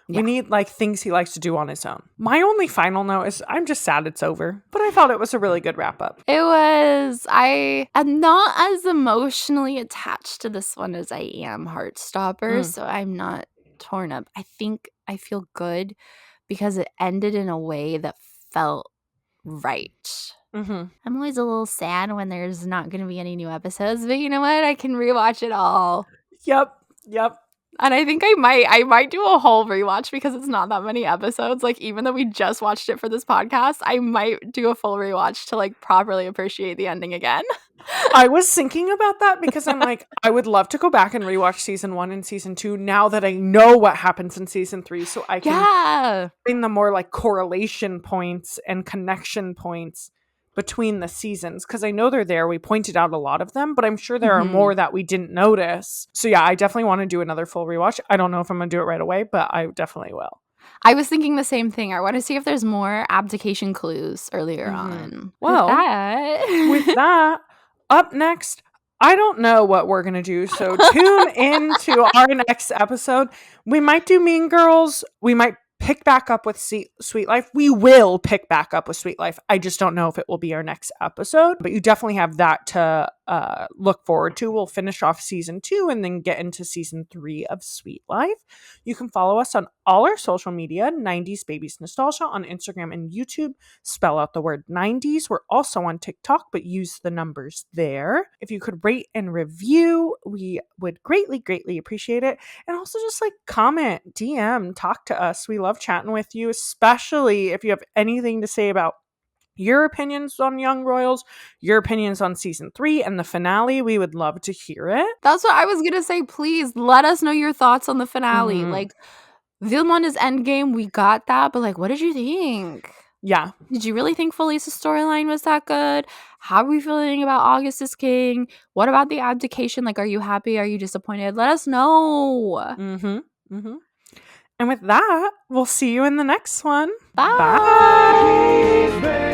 B: Yeah.
C: We need like things he likes to do on his own. My only final note is I'm just sad it's over, but I thought it was a really good wrap up.
B: It was. I am not as emotionally attached to this one as I am Heartstopper, so I'm not torn up. I think I feel good because it ended in a way that felt right. I'm always a little sad when there's not going to be any new episodes, but you know what? I can rewatch it all.
C: Yep.
B: And I think I might do a whole rewatch because it's not that many episodes. Like, even though we just watched it for this podcast, I might do a full rewatch to like properly appreciate the ending again.
C: I was thinking about that because I'm like, I would love to go back and rewatch season 1 and season 2 now that I know what happens in season 3, so I can bring the more like correlation points and connection points between the seasons, because I know they're there. We pointed out a lot of them, but I'm sure there are more that we didn't notice. So yeah, I definitely want to do another full rewatch. I don't know if I'm gonna do it right away, but I definitely will.
B: I was thinking the same thing. I want to see if there's more abdication clues earlier on.
C: Well, with that, up next, I don't know what we're going to do, so tune in to our next episode. We might do Mean Girls. We might pick back up with Sweet Life. We will pick back up with Sweet Life. I just don't know if it will be our next episode, but you definitely have that to look forward to. We'll finish off season 2 and then get into season 3 of Sweet Life. You can follow us on all our social media, 90s Babies Nostalgia on Instagram and YouTube. Spell out the word 90s. We're also on TikTok, but use the numbers there. If you could rate and review, we would greatly, greatly appreciate it. And also just like comment, DM, talk to us. We love chatting with you, especially if you have anything to say about your opinions on Young Royals, your opinions on season 3 and the finale. We would love to hear it.
B: That's what I was going to say. Please let us know your thoughts on the finale. Like, Wilmon is endgame. We got that. But like, what did you think?
C: Yeah.
B: Did you really think Felice's storyline was that good? How are we feeling about August is king? What about the abdication? Like, are you happy? Are you disappointed? Let us know.
C: And with that, we'll see you in the next one.
B: Bye.
C: Bye.